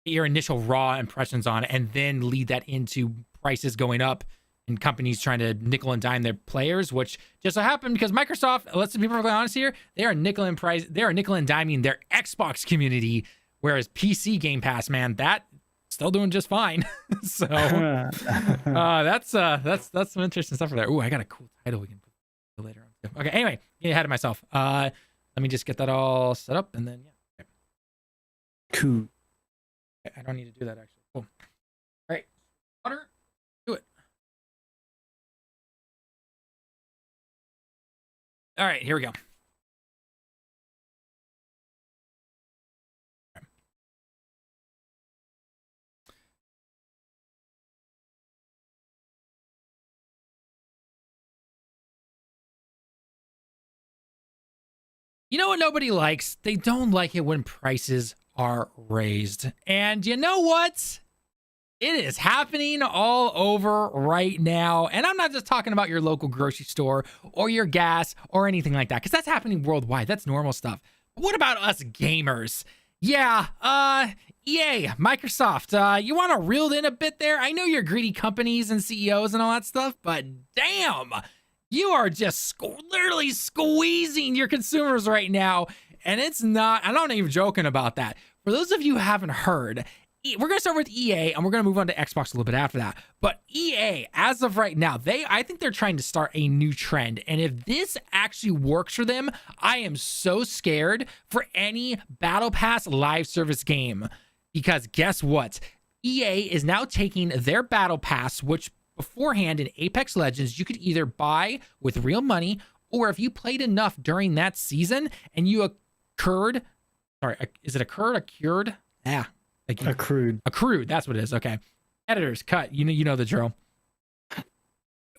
Get your initial raw impressions on it, and then lead that into prices going up and companies trying to nickel and dime their players, which just so happened because Microsoft, let's be perfectly honest here, they are nickel and diming their Xbox community, whereas PC Game Pass, man, that still doing just fine. So that's some interesting stuff for there. Ooh, I got a cool title we can put later on. Okay, anyway, get ahead of myself. Let me just get that all set up, and then yeah. Okay. Cool. I don't need to do that actually. Cool. All right, water. Do it. All right, here we go. You know what nobody likes? They don't like it when prices are raised. And you know what? It is happening all over right now. And I'm not just talking about your local grocery store or your gas or anything like that, because that's happening worldwide. That's normal stuff. But what about us gamers? Yeah, EA, Microsoft, you want to reel in a bit there? I know you're greedy companies and CEOs and all that stuff, but damn, you are just literally squeezing your consumers right now. And it's not, I'm not even joking about that. For those of you who haven't heard, we're going to start with EA and we're going to move on to Xbox a little bit after that. But EA, as of right now, I think they're trying to start a new trend. And if this actually works for them, I am so scared for any Battle Pass live service game. Because guess what? EA is now taking their Battle Pass, which beforehand in Apex Legends, you could either buy with real money, or if you played enough during that season and you accrued? Yeah. Like Accrued, that's what it is. Okay. Editors, cut. You know the drill.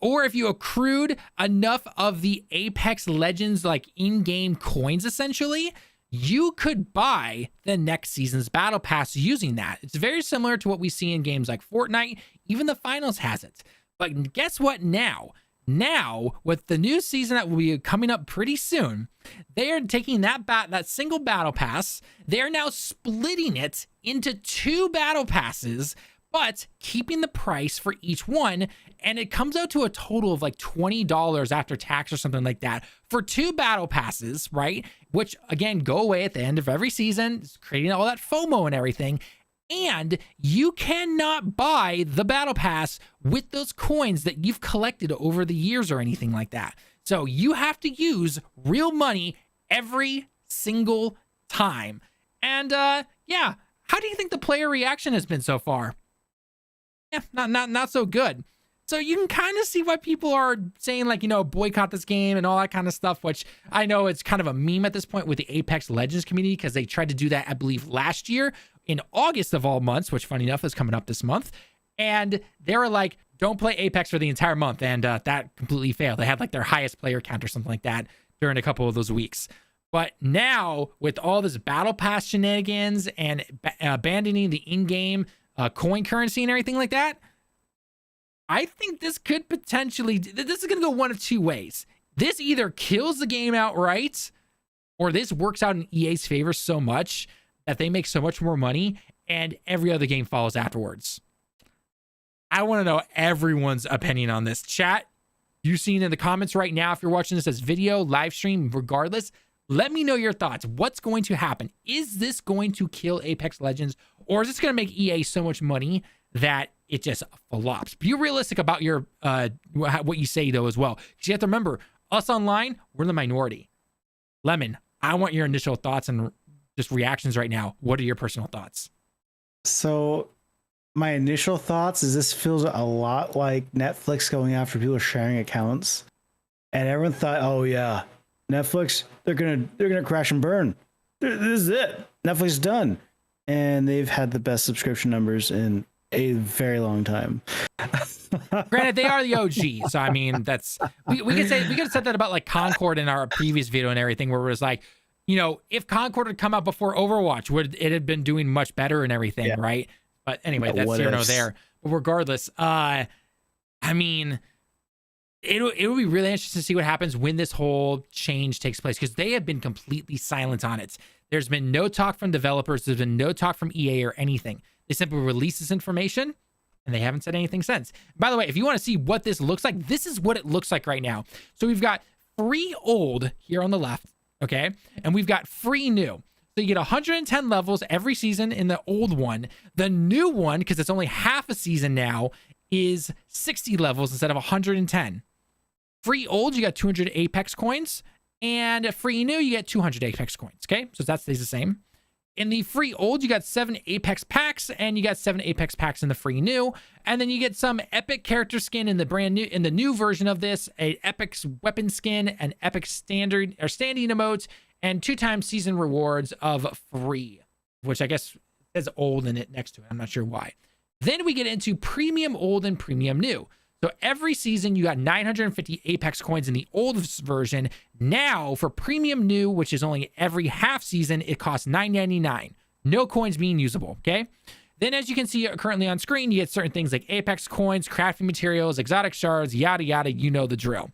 Or if you accrued enough of the Apex Legends like in-game coins, essentially, you could buy the next season's Battle Pass using that. It's very similar to what we see in games like Fortnite. Even the finals has it. But guess what now? Now, with the new season that will be coming up pretty soon, they are taking that single Battle Pass. They're now splitting it into 2 Battle Passes, but keeping the price for each one. And it comes out to a total of like $20 after tax or something like that for 2 Battle Passes, right? Which, again, go away at the end of every season, creating all that FOMO and everything. And you cannot buy the Battle Pass with those coins that you've collected over the years or anything like that. So you have to use real money every single time. And yeah, how do you think the player reaction has been so far? Yeah, not so good. So you can kind of see why people are saying, like, boycott this game and all that kind of stuff, which I know it's kind of a meme at this point with the Apex Legends community, because they tried to do that, I believe, last year in August of all months, which funny enough is coming up this month. And they were like, don't play Apex for the entire month. And that completely failed. They had like their highest player count or something like that during a couple of those weeks. But now with all this battle pass shenanigans and abandoning the in-game coin currency and everything like that, I think this could potentially, this is going to go one of two ways. This either kills the game outright, or this works out in EA's favor so much that they make so much more money and every other game follows afterwards. I want to know everyone's opinion on this. Chat, you seen in the comments right now, if you're watching this as video, live stream, regardless, let me know your thoughts. What's going to happen? Is this going to kill Apex Legends, or is this going to make EA so much money that it just flops? Be realistic about your what you say, though, as well. Because you have to remember, us online, we're the minority. Lemon, I want your initial thoughts and just reactions right now. What are your personal thoughts? So my initial thoughts is this feels a lot like Netflix going after people sharing accounts. And everyone thought, oh yeah, Netflix, they're gonna crash and burn. This is it. Netflix is done. And they've had the best subscription numbers in a very long time. Granted, they are the OG, so I mean, that's we could have said that about like Concord in our previous video and everything, where it was like, you know, if Concord had come out before Overwatch, would it have been doing much better and everything, yeah. Right? But anyway, that's here nor there. But regardless, I mean, it'll be really interesting to see what happens when this whole change takes place, because they have been completely silent on it. There's been no talk from developers. There's been no talk from EA or anything. They simply release this information, and they haven't said anything since. By the way, if you want to see what this looks like, this is what it looks like right now. So we've got free old here on the left, okay? And we've got free new. So you get 110 levels every season in the old one. The new one, because it's only half a season now, is 60 levels instead of 110. Free old, you got 200 Apex coins. And free new, you get 200 Apex coins, okay? So that stays the same. In the free old, you got 7 Apex packs, and you got 7 Apex packs in the free new. And then you get some epic character skin in the new version of this, a epic weapon skin, an epic standard or standing emotes, and 2x season rewards of free, which I guess says old in it next to it. I'm not sure why. Then we get into premium old and premium new. So every season you got 950 Apex coins in the old version. Now for premium new, which is only every half season, it costs $9.99. No coins being usable, okay? Then as you can see currently on screen, you get certain things like Apex coins, crafting materials, exotic shards, yada, yada, you know the drill.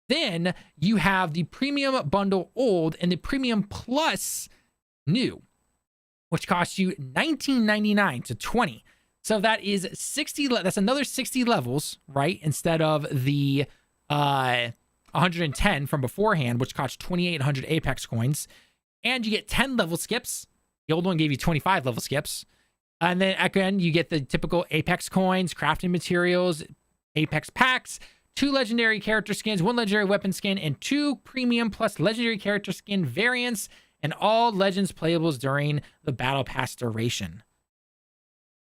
Then you have the premium bundle old and the premium plus new, which costs you $19.99 to $20. So that is 60. That's another 60 levels, right? Instead of the 110 from beforehand, which cost 2,800 Apex coins. And you get 10 level skips. The old one gave you 25 level skips. And then again, you get the typical Apex coins, crafting materials, Apex packs, 2 legendary character skins, 1 legendary weapon skin, and 2 premium plus legendary character skin variants, and all legends playables during the battle pass duration.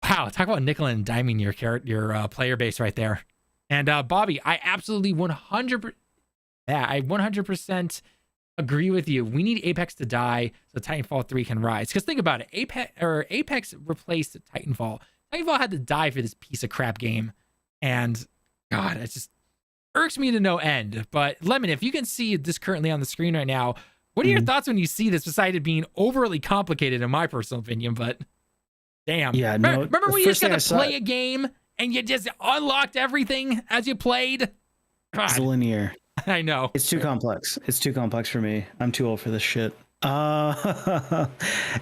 Wow, talk about nickel and diming your player base right there. And Bobby, I absolutely 100% agree with you. We need Apex to die so Titanfall 3 can rise. Because think about it, Apex replaced Titanfall. Titanfall had to die for this piece of crap game, and God, it just irks me to no end. But Lemon, if you can see this currently on the screen right now, what are your thoughts when you see this? Besides it being overly complicated, in my personal opinion, but. Damn. Yeah, no, remember when you just got to play a game and you just unlocked everything as you played? God. It's linear. I know. It's too complex. It's too complex for me. I'm too old for this shit. No, I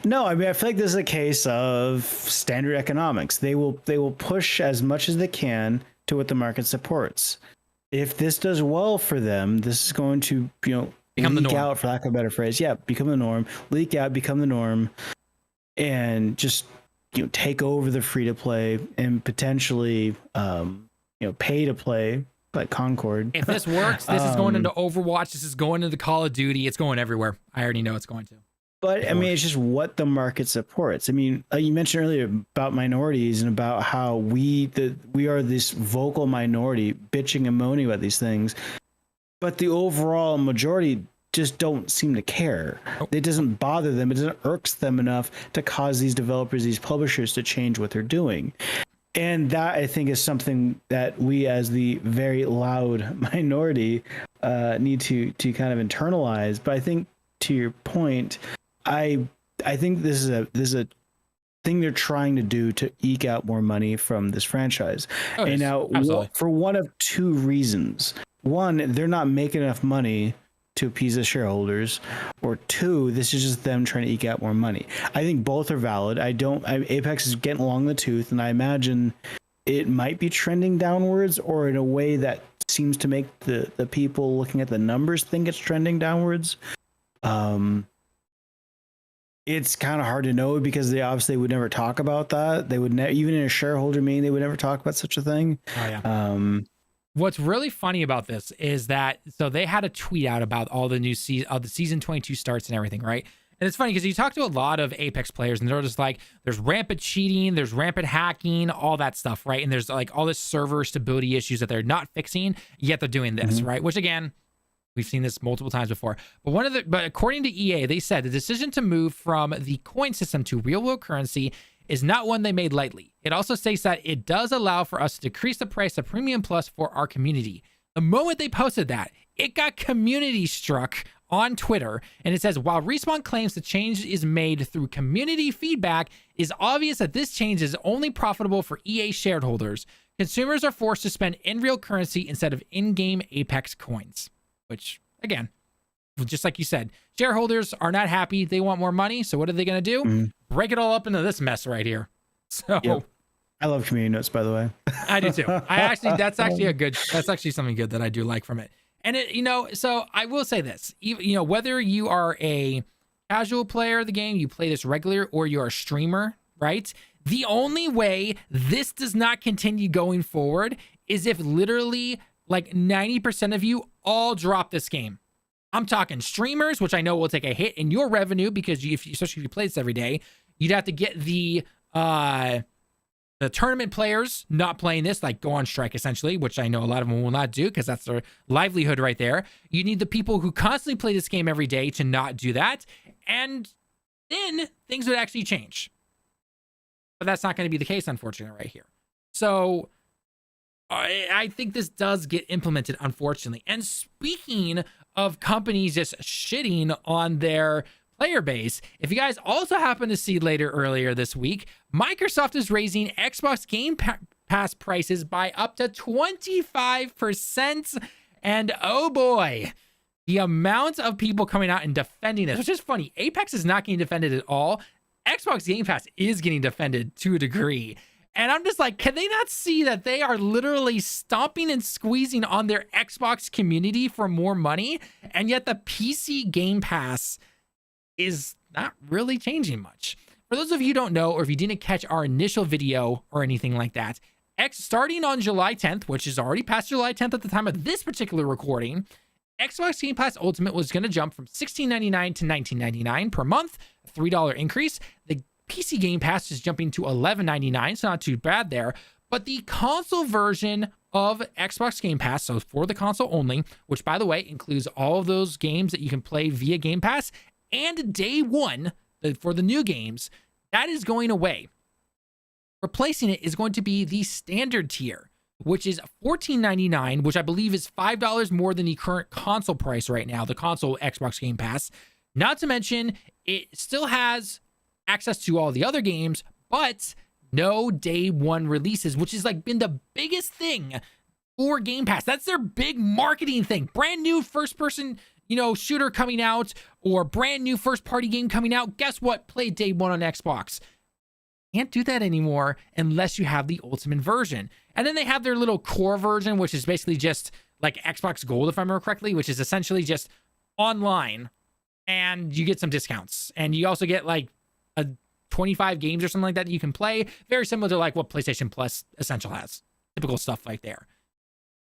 mean, I feel like this is a case of standard economics. They will push as much as they can to what the market supports. If this does well for them, this is going to, become leak out, for lack of a better phrase. Yeah, become the norm. Leak out, become the norm, and just take over the free to play and potentially pay to play like Concord. If this works, this is going into Overwatch, this is going into Call of Duty, it's going everywhere. I already know it's going to. But I mean, it's just what the market supports. I mean, you mentioned earlier about minorities and about how we are this vocal minority bitching and moaning about these things, but the overall majority just don't seem to care. It doesn't bother them. It doesn't irks them enough to cause these developers, these publishers, to change what they're doing. And that, I think, is something that we, as the very loud minority, need to kind of internalize. But I think, to your point, I think this is a thing they're trying to do to eke out more money from this franchise. Oh, and now, for one of two reasons: one, they're not making enough money to appease the shareholders, or two, this is just them trying to eke out more money. I think both are valid. Apex is getting along the tooth, and I imagine it might be trending downwards, or in a way that seems to make the people looking at the numbers think it's trending downwards. It's kind of hard to know, because they obviously would never talk about that. They would even in a shareholder meeting, they would never talk about such a thing. Oh, yeah. What's really funny about this is that, so they had a tweet out about all the new the season 22 starts and everything, right? And it's funny because you talk to a lot of Apex players and they're just like, there's rampant cheating, there's rampant hacking, all that stuff, right? And there's like all this server stability issues that they're not fixing, yet they're doing this, right? Which, again, we've seen this multiple times before. But according to EA, they said the decision to move from the coin system to real world currency is not one they made lightly. It also states that it does allow for us to decrease the price of Premium Plus for our community. The moment they posted that, it got community struck on Twitter, and it says, while Respawn claims the change is made through community feedback, it is obvious that this change is only profitable for EA shareholders. Consumers are forced to spend in real currency instead of in-game Apex coins, which, again, just like you said, shareholders are not happy. They want more money. So what are they going to do? Break it all up into this mess right here. So yep. I love community notes, by the way. I do too. That's actually something good that I do like from it. And it, so I will say this, whether you are a casual player of the game, you play this regular, or you're a streamer, right? The only way this does not continue going forward is if literally like 90% of you all drop this game. I'm talking streamers, which I know will take a hit in your revenue, because especially if you play this every day, you'd have to get the tournament players not playing this, like go on strike essentially, which I know a lot of them will not do because that's their livelihood right there. You need the people who constantly play this game every day to not do that, and then things would actually change. But that's not going to be the case, unfortunately, right here. So I think this does get implemented, unfortunately. And speaking of companies just shitting on their player base, if you guys also happen to see earlier this week, Microsoft is raising Xbox Game Pass prices by up to 25%. And oh boy, the amount of people coming out and defending this, which is funny. Apex is not getting defended at all. Xbox Game Pass is getting defended to a degree. And I'm just like, can they not see that they are literally stomping and squeezing on their Xbox community for more money? And yet the PC Game Pass is not really changing much. For those of you who don't know, or if you didn't catch our initial video or anything like that, starting on July 10th, which is already past July 10th at the time of this particular recording, Xbox Game Pass Ultimate was going to jump from $16.99 to $19.99 per month, a $3 increase. The PC Game Pass is jumping to $11.99, so not too bad there. But the console version of Xbox Game Pass, so for the console only, which by the way includes all of those games that you can play via Game Pass, and day one for the new games, that is going away. Replacing it is going to be the standard tier, which is $14.99, which I believe is $5 more than the current console price right now, the console Xbox Game Pass. Not to mention, it still has access to all the other games, but no day one releases, which has like been the biggest thing for Game Pass. That's their big marketing thing. Brand new first person, shooter coming out, or brand new first party game coming out. Guess what? Play day one on Xbox. Can't do that anymore unless you have the ultimate version. And then they have their little core version, which is basically just like Xbox Gold, if I remember correctly, which is essentially just online, and you get some discounts. And you also get like 25 games or something like that you can play. Very similar to like what PlayStation Plus Essential has. Typical stuff like there.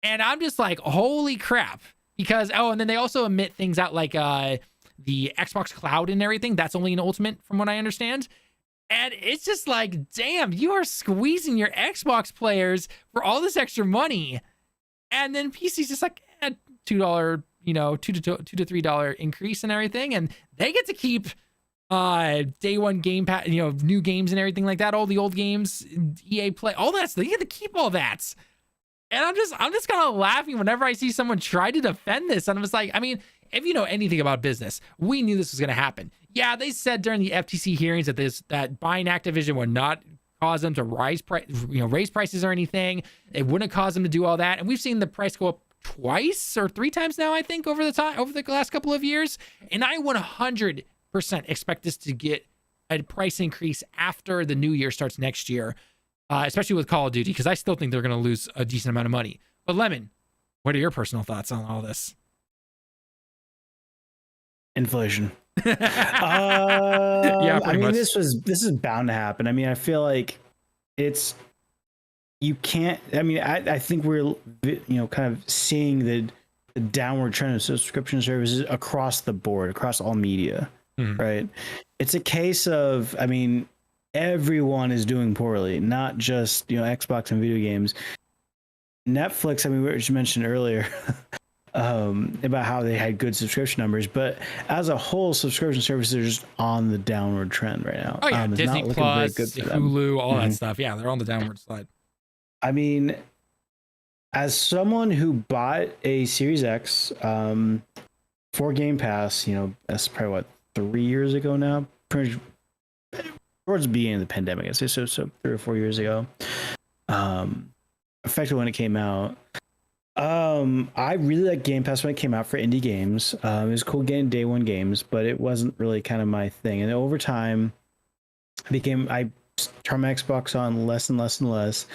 And I'm just like, holy crap. Because, and then they also emit things out like the Xbox Cloud and everything. That's only an Ultimate from what I understand. And it's just like, damn, you are squeezing your Xbox players for all this extra money. And then PC's just like, $2, $2 to $3 increase and everything. And they get to keep day one game pass, new games and everything like that, all the old games, EA Play, all that stuff. You get to keep all that. And I'm just kind of laughing whenever I see someone try to defend this. And I'm just like, I mean, if you know anything about business, we knew this was going to happen. Yeah, they said during the FTC hearings that buying Activision would not cause them to raise prices or anything. It wouldn't cause them to do all that. And we've seen the price go up twice or three times now, I think, over the last couple of years. And I 100% expect this to get a price increase after the new year starts next year, especially with Call of Duty, because I still think they're going to lose a decent amount of money. But Lemon, what are your personal thoughts on all this? Inflation. Yeah, I mean, much. this is bound to happen. I mean, I feel like you can't. I mean, I think we're kind of seeing the downward trend of subscription services across the board, across all media, right? It's a case of, I mean, everyone is doing poorly, not just Xbox and video games. Netflix, I mean, which you mentioned earlier. About how they had good subscription numbers, but as a whole, subscription services are just on the downward trend right now. Oh yeah, Disney Plus, Hulu, all that Mhm. stuff. Yeah, they're on the downward slide. I mean, as someone who bought a Series X for Game Pass, that's probably what 3 years ago now, pretty towards the beginning of the pandemic. I say so 3 or 4 years ago. Effectively when it came out. I really liked Game Pass when it came out for indie games. It was cool getting day one games, but it wasn't really kind of my thing. And over time, I turned my Xbox on less and less and less.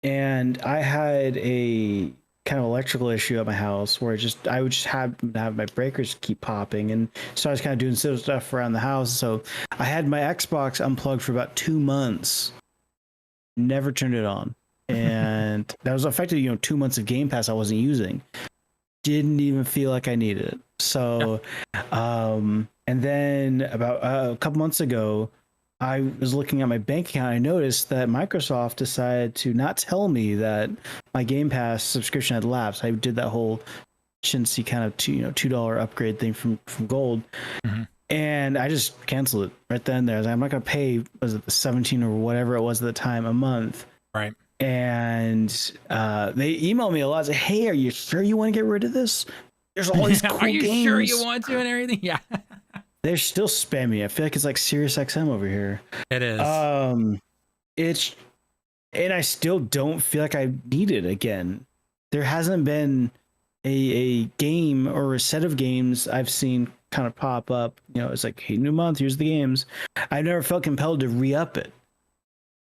And I had a kind of electrical issue at my house where I would just have my breakers keep popping. And so I was kind of doing silly stuff around the house. So I had my Xbox unplugged for about 2 months, never turned it on. And that was effectively 2 months of Game Pass I wasn't using. Didn't even feel like I needed it. So and then about a couple months ago, I was looking at my bank account. I noticed that Microsoft decided to not tell me that my Game Pass subscription had lapsed. I did that whole chintzy kind of $2 upgrade thing from Gold. And I just canceled it right then and there. I was like, I'm not going to pay, was it the 17 or whatever it was at the time, a month. Right. And they emailed me a lot. Say, hey, are you sure you want to get rid of this? There's all these cool Are you games. sure you want to and everything? Yeah. They're still spamming. I feel like it's like Sirius XM over here. It is. And I still don't feel like I need it again. There hasn't been a game or a set of games I've seen kind of pop up. It's like, hey, new month, here's the games. I've never felt compelled to re-up it.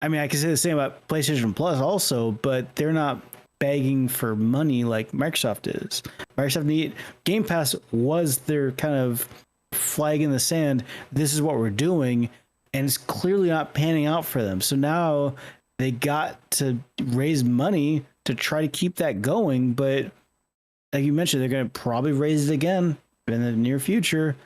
I mean, I can say the same about PlayStation Plus also, but they're not begging for money like Microsoft is. Game Pass was their kind of flag in the sand. This is what we're doing, and it's clearly not panning out for them. So now they got to raise money to try to keep that going. But like you mentioned, they're going to probably raise it again in the near future.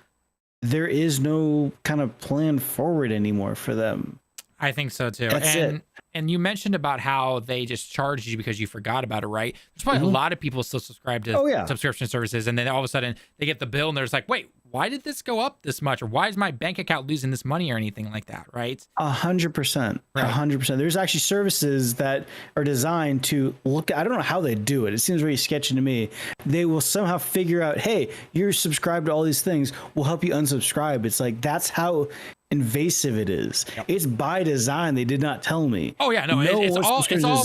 There is no kind of plan forward anymore for them. I think so too. That's it. And you mentioned about how they just charged you because you forgot about it, right? There's probably a lot of people still subscribe to subscription services, and then all of a sudden they get the bill and they're just like, wait, why did this go up this much? Or why is my bank account losing this money or anything like that, right? 100%. Right. 100%. There's actually services that are designed to look, I don't know how they do it. It seems very sketchy to me. They will somehow figure out, hey, you're subscribed to all these things. We'll help you unsubscribe. It's like, that's how invasive it is. Yep. It's by design. They did not tell me. Oh yeah, no, it's all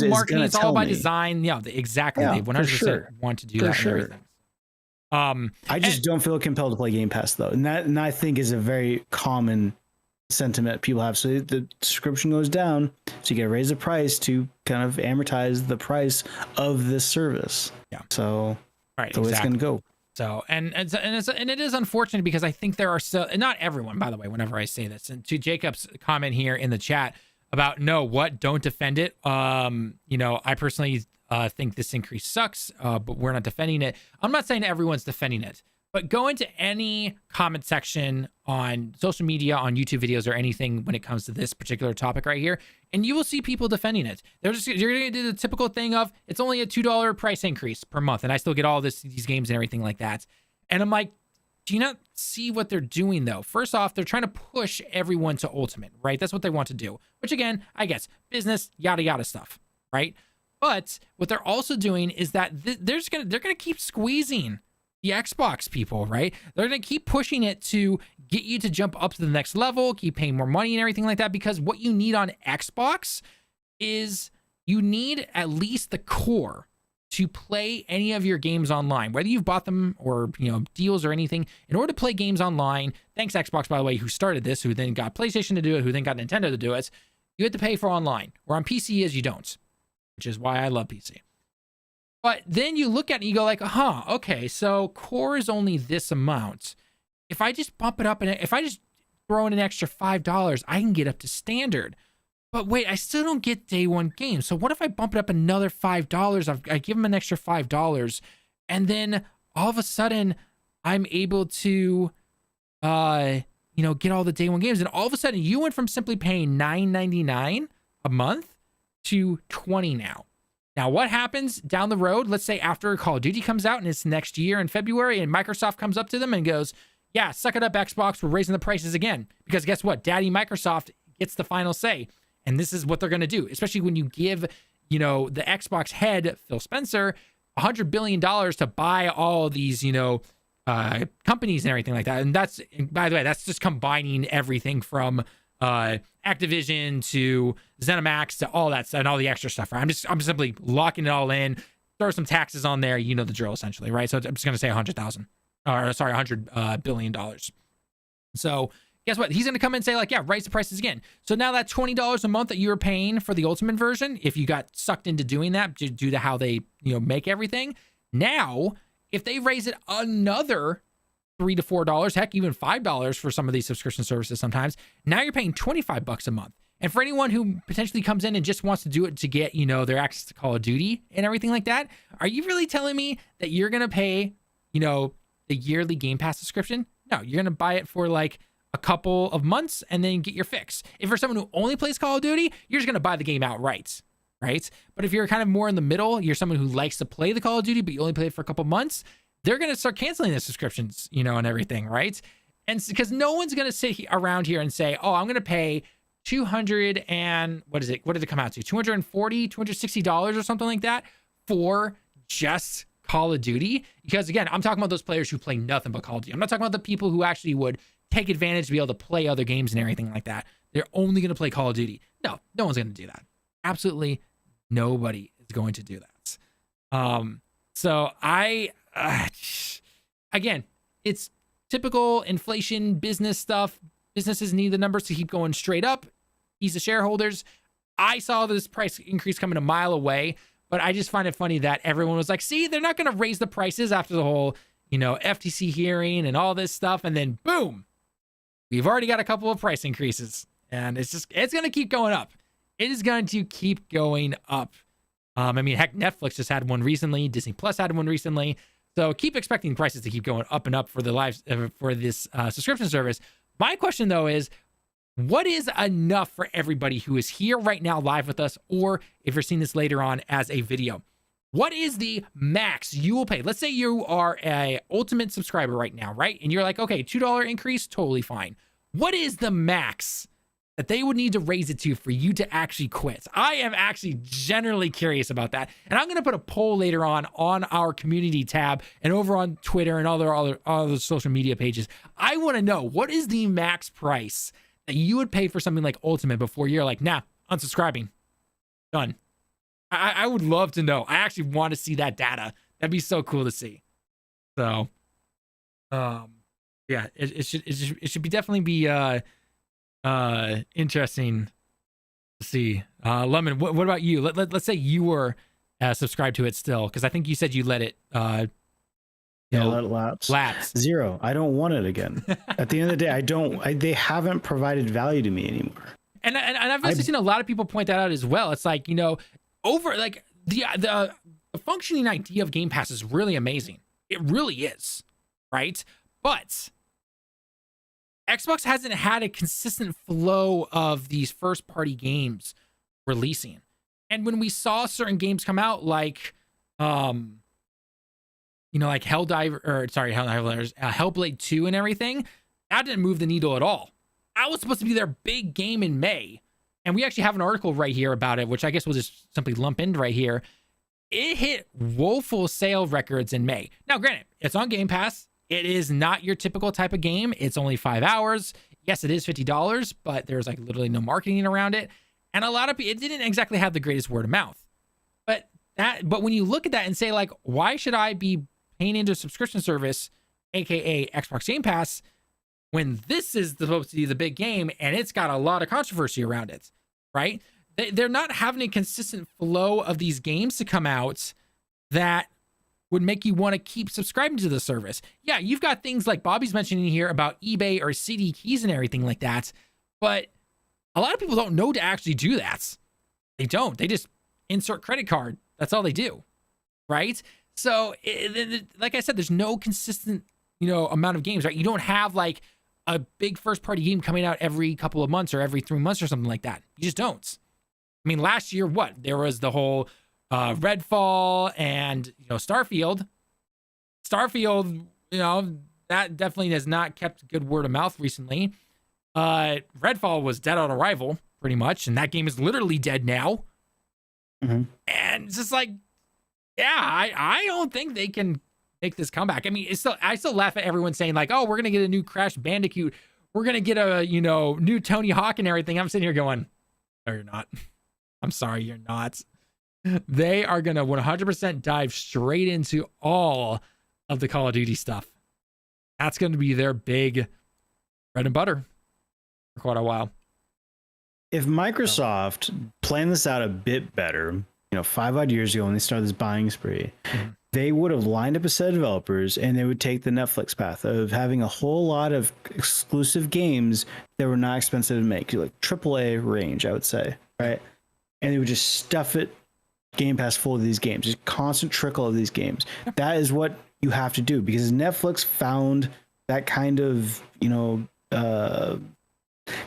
marketing. It's all by design. Yeah, exactly. They 100% want to do that. And everything. I just don't feel compelled to play Game Pass though, and I think is a very common sentiment people have. So the subscription goes down, so you got to raise the price to kind of amortize the price of this service. Yeah. So the way it's going to go. So and it is unfortunate because I think there are still, and not everyone, by the way, whenever I say this, and to Jacob's comment here in the chat about don't defend it. I personally think this increase sucks, but we're not defending it. I'm not saying everyone's defending it, but go into any comment section on social media, on YouTube videos or anything when it comes to this particular topic right here, and you will see people defending it. You're going to do the typical thing of it's only a $2 price increase per month, and I still get all these games and everything like that. And I'm like, Do you not see what they're doing though? First off, they're trying to push everyone to Ultimate, right? That's what they want to do, which again, I guess business, yada yada stuff, right? But what they're also doing is that they're gonna keep squeezing the Xbox people, right? They're gonna keep pushing it to get you to jump up to the next level, keep paying more money and everything like that. Because what you need on Xbox is you need at least the core to play any of your games online, whether you've bought them or, you know, deals or anything. In order to play games online, thanks Xbox, by the way, who started this, who then got PlayStation to do it, who then got Nintendo to do it, you have to pay for online. Where on PC is you don't, which is why I love PC. But then you look at it and you go like, huh, okay, so core is only this amount. If I just bump it up and if I just throw in an extra $5, I can get up to standard. But wait, I still don't get day one games. So what if I bump it up another $5? I give them an extra $5, and then all of a sudden I'm able to, you know, get all the day one games. And all of a sudden you went from simply paying $9.99 a month to $20 now. Now, what happens down the road? Let's say after Call of Duty comes out and it's next year in February, and Microsoft comes up to them and goes, yeah, suck it up, Xbox. We're raising the prices again. Because guess what? Daddy Microsoft gets the final say. And this is what they're going to do, especially when you give, you know, the Xbox head, Phil Spencer, $100 billion to buy all these, you know, companies and everything like that. And that's, by the way, that's just combining everything from Activision to ZeniMax to all that stuff and all the extra stuff. Right? I'm simply locking it all in, throw some taxes on there. You know the drill, essentially, right? So I'm just going to say $100 billion. So guess what? He's going to come in and say like, yeah, raise the prices again. So now that $20 a month that you were paying for the Ultimate version, if you got sucked into doing that due to how they, you know, make everything, now if they raise it another $3 to $4, heck, even $5 for some of these subscription services sometimes, now you're paying $25 a month. And for anyone who potentially comes in and just wants to do it to get, you know, their access to Call of Duty and everything like that, are you really telling me that you're going to pay, you know, the yearly Game Pass subscription? No, you're going to buy it for like a couple of months and then get your fix. If you're someone who only plays Call of Duty, you're just going to buy the game outright, right? But if you're kind of more in the middle, you're someone who likes to play the Call of Duty, but you only play it for a couple months, they're going to start canceling the subscriptions, you know, and everything, right? And because no one's going to sit around here and say, oh, I'm going to pay 200 and what is it? What did it come out to? $240, $260 or something like that for just Call of Duty. Because again, I'm talking about those players who play nothing but Call of Duty. I'm not talking about the people who actually would take advantage to be able to play other games and everything like that. They're only going to play Call of Duty. No one's going to do that. Absolutely nobody is going to do that. So again, it's typical inflation business stuff. Businesses need the numbers to keep going straight up. He's the shareholders. I saw this price increase coming a mile away, but I just find it funny that everyone was like, see, they're not going to raise the prices after the whole, you know, FTC hearing and all this stuff. And then boom, we've already got a couple of price increases, and it's going to keep going up. It is going to keep going up. I mean, heck, Netflix just had one recently. Disney Plus had one recently. So keep expecting prices to keep going up and up for the live for this subscription service. My question though is, what is enough for everybody who is here right now live with us, or if you're seeing this later on as a video? What is the max you will pay? Let's say you are a Ultimate subscriber right now, right? And you're like, okay, $2 increase, totally fine. What is the max that they would need to raise it to for you to actually quit? I am actually generally curious about that. And I'm going to put a poll later on our community tab and over on Twitter and all the social media pages. I want to know, what is the max price that you would pay for something like Ultimate before you're like, nah, unsubscribing, done. I would love to know. I actually want to see that data. That'd be so cool to see. So, yeah, it should be definitely be interesting to see. Lemon, what about you? Let's say you were subscribed to it still, because I think you said you let it let it lapse. Zero. I don't want it again. At the end of the day, they haven't provided value to me anymore. And I've also seen a lot of people point that out as well. It's like, you know, over like the functioning idea of Game Pass is really amazing. It really is, right? But Xbox hasn't had a consistent flow of these first party games releasing. And when we saw certain games come out, like, you like Hellblade 2 and everything, that didn't move the needle at all. That was supposed to be their big game in May. And we actually have an article right here about it, which I guess we'll just simply lump in right here. It hit woeful sale records in May. Now, granted, it's on Game Pass. It is not your typical type of game. It's only 5 hours. Yes, it is $50, but there's like literally no marketing around it. And a lot of people, it didn't exactly have the greatest word of mouth. But when you look at that and say, like, why should I be paying into a subscription service, aka Xbox Game Pass, when this is supposed to be the big game and it's got a lot of controversy around it, right? They're not having a consistent flow of these games to come out that would make you want to keep subscribing to the service. Yeah, you've got things like Bobby's mentioning here about eBay or CD keys and everything like that, but a lot of people don't know to actually do that. They don't. They just insert credit card. That's all they do, right? So, like I said, there's no consistent, amount of games, right? You don't have like a big first-party game coming out every couple of months or every 3 months or something like that. You just don't. I mean, last year, there was the whole Redfall and Starfield. Starfield, that definitely has not kept good word of mouth recently. Redfall was dead on arrival, pretty much, and that game is literally dead now. Mm-hmm. And it's just like, yeah, I don't think they can make this comeback. I mean, I still laugh at everyone saying like, oh, we're gonna get a new Crash Bandicoot, we're gonna get a new Tony Hawk and everything. I'm sitting here going, no, you're not. I'm sorry, you're not. They are gonna 100% dive straight into all of the Call of Duty stuff. That's gonna be their big bread and butter for quite a while. If Microsoft planned this out a bit better, 5 odd years ago when they started this buying spree, they would have lined up a set of developers and they would take the Netflix path of having a whole lot of exclusive games that were not expensive to make, like AAA range, I would say, right? And they would just stuff it, Game Pass full of these games, just constant trickle of these games. That is what you have to do because Netflix found that kind of,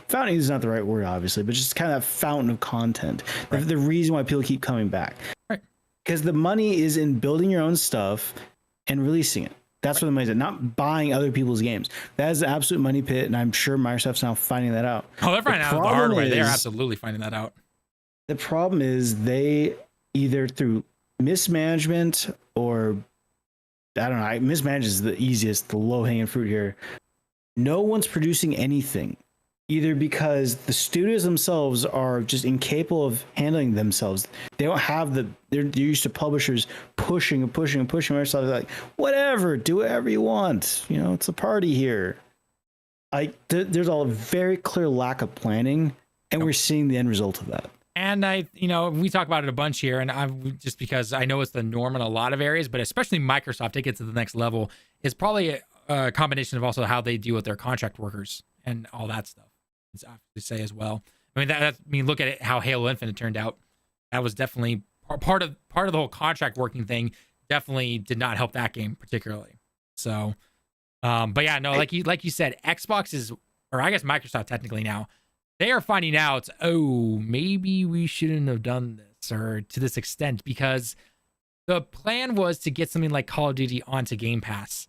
fountain is not the right word, obviously, but just kind of that fountain of content. Right. The reason why people keep coming back. Right. Because the money is in building your own stuff and releasing it. That's where the money's at, not buying other people's games. That is the absolute money pit, and I'm sure Microsoft's now finding that out. Oh, they're finding out the hard way. They're absolutely finding that out. The problem is they either through mismanagement or, I don't know, mismanagement is the easiest, the low-hanging fruit here. No one's producing anything. Either because the studios themselves are just incapable of handling themselves. They don't have they're used to publishers pushing and pushing and pushing. Microsoft's like, whatever, do whatever you want. It's a party here. There's a very clear lack of planning, and we're seeing the end result of that. And we talk about it a bunch here, and I'm just because I know it's the norm in a lot of areas, but especially Microsoft, take it to the next level, is probably a combination of also how they deal with their contract workers and all that stuff. I have to say as well. I mean, look at it, how Halo Infinite turned out. That was definitely part of the whole contract working thing. Definitely did not help that game particularly. So, but yeah, no, like you said, Xbox is, or I guess Microsoft technically now, they are finding out, oh, maybe we shouldn't have done this or to this extent, because the plan was to get something like Call of Duty onto Game Pass.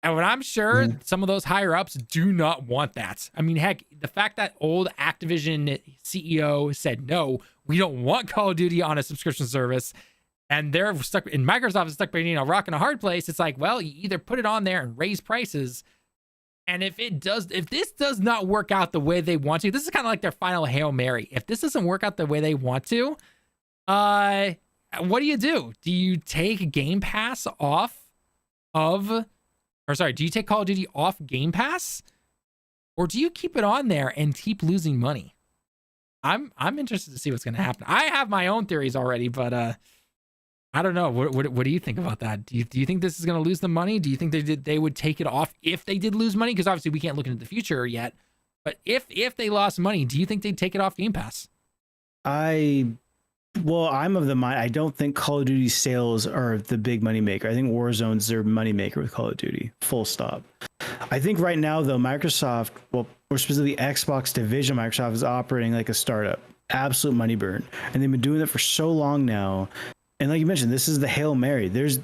And what I'm sure some of those higher ups do not want that. I mean, heck, the fact that old Activision CEO said, no, we don't want Call of Duty on a subscription service. And they're stuck, and Microsoft is stuck between a rock and a hard place. It's like, well, you either put it on there and raise prices. And if this does not work out the way they want to, this is kind of like their final Hail Mary. If this doesn't work out the way they want to, what do? Do you take Game Pass off of... do you take Call of Duty off Game Pass, or do you keep it on there and keep losing money? I'm interested to see what's going to happen. I have my own theories already, but I don't know. What do you think about that? Do you think this is going to lose them money? Do you think they would take it off if they did lose money? Because obviously we can't look into the future yet. But if they lost money, do you think they'd take it off Game Pass? I'm of the mind, I don't think Call of Duty sales are the big money maker. I think Warzone's their money maker with Call of Duty, full stop. I think right now, though, Microsoft, or specifically Xbox division, Microsoft is operating like a startup. Absolute money burn. And they've been doing it for so long now And like you mentioned, this is the Hail Mary. There's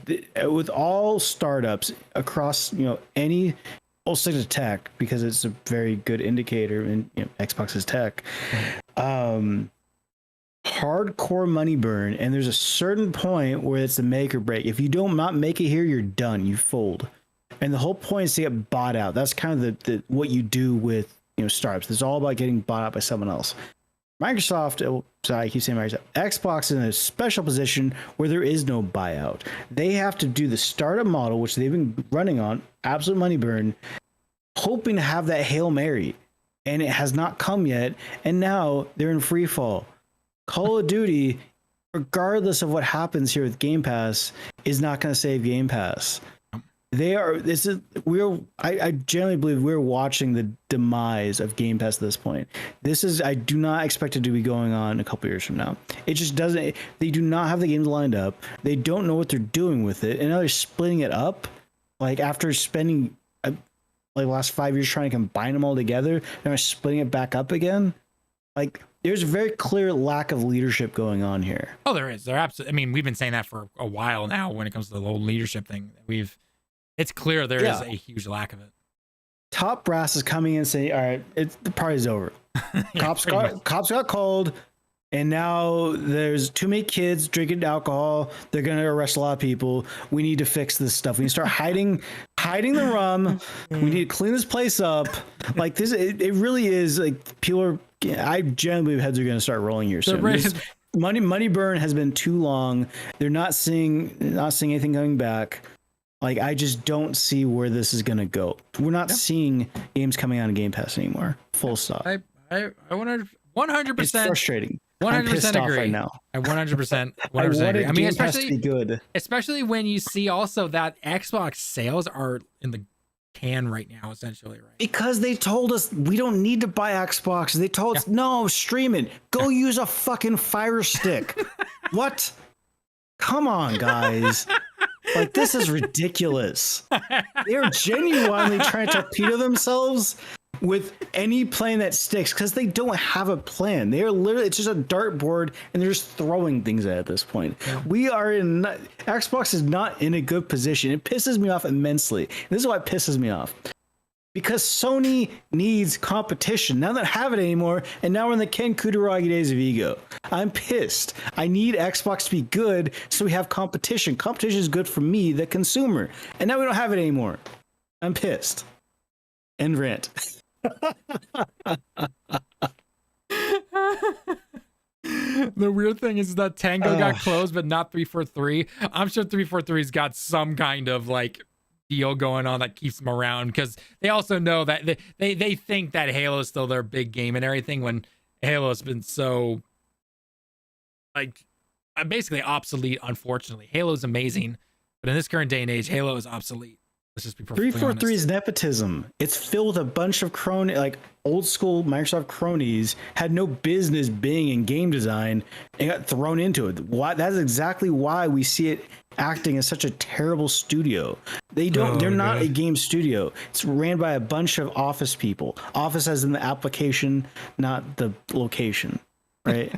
with all startups across, any, I'll stick to tech because it's a very good indicator, and Xbox's tech. Hardcore money burn, and there's a certain point where it's the make or break. If you don't not make it here, you're done. You fold. And the whole point is to get bought out. That's kind of the what you do with startups. It's all about getting bought out by someone else. Microsoft, sorry, I keep saying Microsoft. Xbox is in a special position where there is no buyout. They have to do the startup model, which they've been running on, absolute money burn, hoping to have that Hail Mary. And it has not come yet. And now they're in free fall. Call of Duty, regardless of what happens here with Game Pass, is not going to save Game Pass. I generally believe we're watching the demise of Game Pass at this point. I do not expect it to be going on a couple years from now. It just doesn't. They do not have the games lined up. They don't know what they're doing with it, and now they're splitting it up. Like after spending like the last 5 years trying to combine them all together, they're splitting it back up again. Like there's a very clear lack of leadership going on here. Oh, there is. There absolutely. I mean, we've been saying that for a while now. When it comes to the whole leadership thing, it's clear there is a huge lack of it. Top brass is coming in and saying, all right, the party's over. Cops got called, and now there's too many kids drinking alcohol. They're going to arrest a lot of people. We need to fix this stuff. We need to start hiding the rum. We need to clean this place up. Like this, it really is like people are, I generally believe heads are going to start rolling here soon. Money burn has been too long. They're not seeing anything coming back. Like, I just don't see where this is going to go. We're not seeing games coming out of Game Pass anymore. Full stop. I 100%. It's frustrating. 100% agree. Right now. I 100% agree. I mean, especially when you see also that Xbox sales are in the can right now, essentially, right? Because they told us we don't need to buy Xbox. They told us, no, stream it. Go use a fucking Fire Stick. What? Come on, guys. Like, this is ridiculous. They're genuinely trying to torpedo themselves with any plan that sticks because they don't have a plan. They are literally, it's just a dartboard and they're just throwing things at this point. Yeah. Xbox is not in a good position. It pisses me off immensely. This is what pisses me off. Because Sony needs competition. Now they don't have it anymore, and now we're in the Ken Kutaragi days of ego. I'm pissed. I need Xbox to be good so we have competition. Competition is good for me, the consumer. And now we don't have it anymore. I'm pissed. End rant. The weird thing is that Tango got closed, but not 343. I'm sure 343's got some kind of like deal going on that keeps them around, because they also know that they think that Halo is still their big game and everything, when Halo has been so like basically obsolete. Unfortunately, Halo is amazing, but in this current day and age, Halo is obsolete. Let's just be perfectly 343 honest. is nepotism. It's filled with a bunch of like old school Microsoft cronies, had no business being in game design and got thrown into it. That's exactly why we see it acting as such a terrible studio. They're not a game studio. It's ran by a bunch of office people. Office as in the application, not the location, right?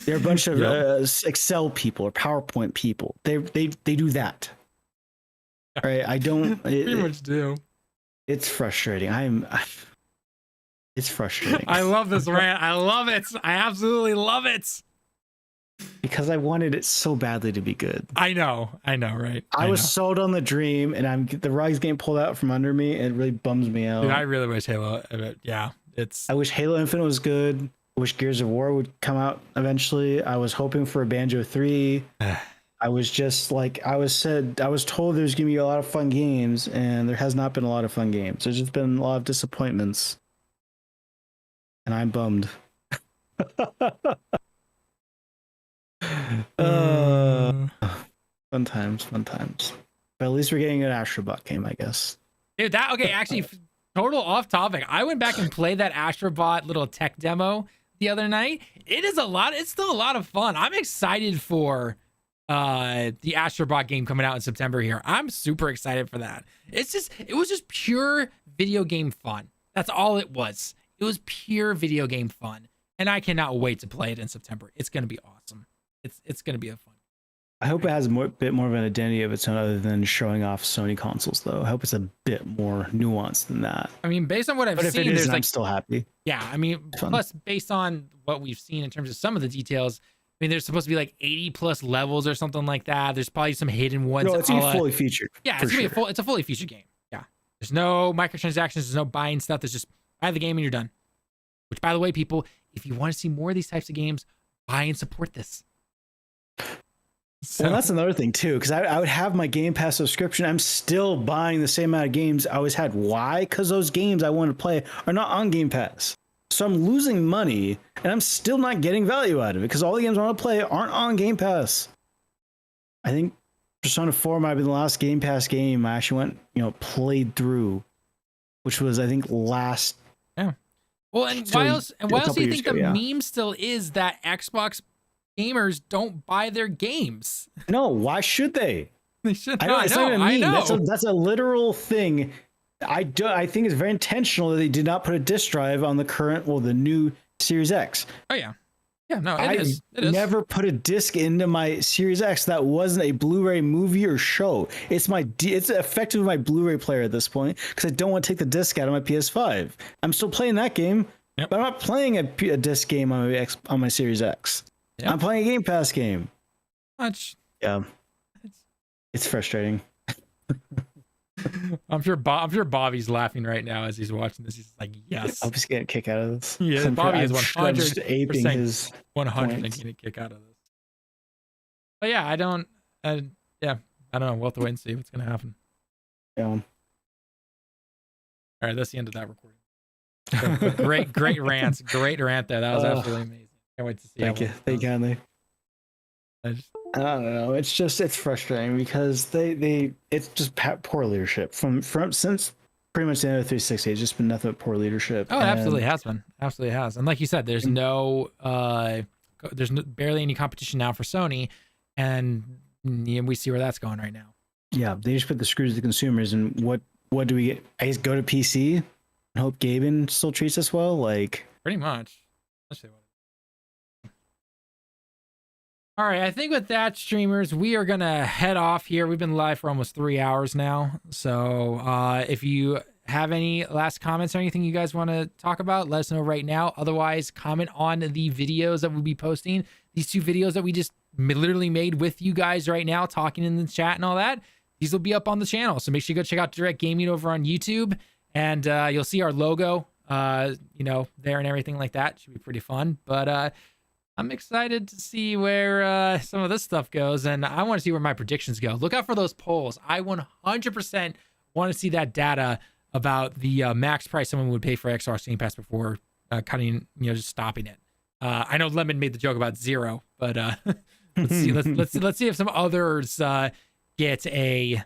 They're a bunch of Excel people or PowerPoint people. They do that. Right, I don't. Pretty much do. It's frustrating. It's frustrating. I love this rant. I love it. I absolutely love it. Because I wanted it so badly to be good. I know, right? I was sold on the dream, and the rug's getting pulled out from under me, and it really bums me out. Dude, I really wish Halo. I wish Halo Infinite was good. I wish Gears of War would come out eventually. I was hoping for a Banjo 3. I was just like, I was told there's going to be a lot of fun games, and there has not been a lot of fun games. There's just been a lot of disappointments. And I'm bummed. Fun times. But at least we're getting an Astro Bot game, I guess. Dude, actually, total off topic. I went back and played that Astro Bot little tech demo the other night. It's still a lot of fun. I'm excited for the Astro Bot game coming out in September here. I'm super excited for that. It was just pure video game fun. That's all it was. It was pure video game fun. And I cannot wait to play it in September. It's going to be awesome. It's going to be a fun I hope it has a bit more of an identity of its own other than showing off Sony consoles, though. I hope it's a bit more nuanced than that. I mean, based on what I've But if seen, it is, there's like, I'm still happy. yeah, I mean, plus based on what we've seen in terms of some of the details, I mean, there's supposed to be like 80 plus levels or something like that. There's probably some hidden ones. No, it's gonna be fully featured. Yeah, it's gonna be it's a fully featured game. Yeah, there's no microtransactions, there's no buying stuff. There's just buy the game and you're done. Which, by the way, people, if you want to see more of these types of games, buy and support this. So, well, that's another thing too, because I would have my Game Pass subscription. I'm still buying the same amount of games I always had. Why? Because those games I want to play are not on Game Pass. So I'm losing money, and I'm still not getting value out of it because all the games I want to play aren't on Game Pass. I think Persona 4 might be the last Game Pass game I actually went, played through, which was I think last. Yeah. Well, and why else do you think the meme still is that Xbox gamers don't buy their games? No, why should they? They should. I know. That's a literal thing. I think it's very intentional that they did not put a disc drive on the new Series X. Oh yeah. Yeah, no, It is. Never put a disc into my Series X that wasn't a Blu-ray movie or show. It's effectively my Blu-ray player at this point because I don't want to take the disc out of my PS5. I'm still playing that game, but I'm not playing a disc game on my Series X. Yep. I'm playing a Game Pass game. Much. Yeah. It's frustrating. I'm sure Bobby's laughing right now as he's watching this. He's like, yes. I'll just get a kick out of this. Yeah, Bobby is 100% aping his 100% getting a kick out of this. But yeah, I don't know. We'll have to wait and see what's going to happen. Yeah. All right, that's the end of that recording. So, great rants. Great rant there. That was absolutely amazing. Can't wait to see. Thank you. Thank you kindly. I don't know. It's frustrating because it's just poor leadership from since pretty much the end of 360. It's just been nothing but poor leadership. Oh, it absolutely has been. Absolutely has. And like you said, there's barely any competition now for Sony, and we see where that's going right now. Yeah, they just put the screws to the consumers, and what do we get? I just go to PC and hope Gaben still treats us well. Like pretty much. All right, I think with that, streamers, we are going to head off here. We've been live for almost 3 hours now. So if you have any last comments or anything you guys want to talk about, let us know right now. Otherwise, comment on the videos that we'll be posting. These 2 videos that we just literally made with you guys right now, talking in the chat and all that. These will be up on the channel. So make sure you go check out Direct Gaming over on YouTube. And you'll see our logo, there and everything like that. Should be pretty fun. But I'm excited to see where some of this stuff goes, and I want to see where my predictions go. Look out for those polls. I 100% want to see that data about the max price someone would pay for Xbox Game Pass before cutting, just stopping it. I know Lemon made the joke about 0, but let's see. Let's see if some others get a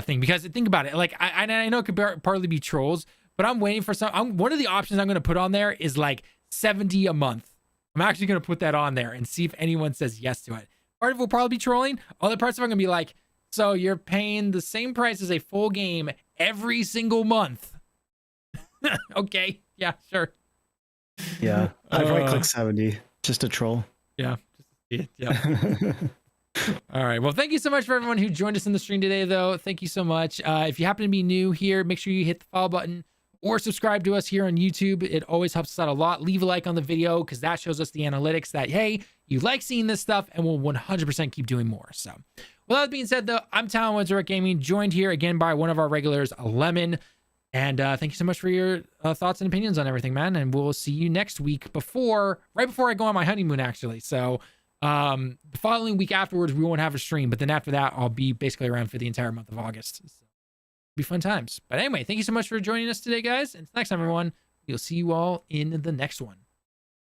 thing. Because think about it. Like I know it could partly be trolls, but I'm waiting for one of the options I'm going to put on there is like $70 a month. I'm actually going to put that on there and see if anyone says yes to it. Part of it will probably be trolling. Other parts of it are going to be like, so you're paying the same price as a full game every single month. Okay. Yeah, sure. Yeah. I'd probably click 70 just to troll. Yeah. Yeah. All right. Well, thank you so much for everyone who joined us in the stream today, though. Thank you so much. If you happen to be new here, make sure you hit the follow button or subscribe to us here on YouTube. It always helps us out a lot. Leave a like on the video because that shows us the analytics that, hey, you like seeing this stuff, and we'll 100% keep doing more. So, with that being said, though, I'm Talon with Direct Gaming, joined here again by one of our regulars, Lemon. And thank you so much for your thoughts and opinions on everything, man. And we'll see you next week right before I go on my honeymoon, actually. So, the following week afterwards, we won't have a stream. But then after that, I'll be basically around for the entire month of August. So, be fun times. But anyway, thank you so much for joining us today, guys. And next time, everyone, we'll see you all in the next one.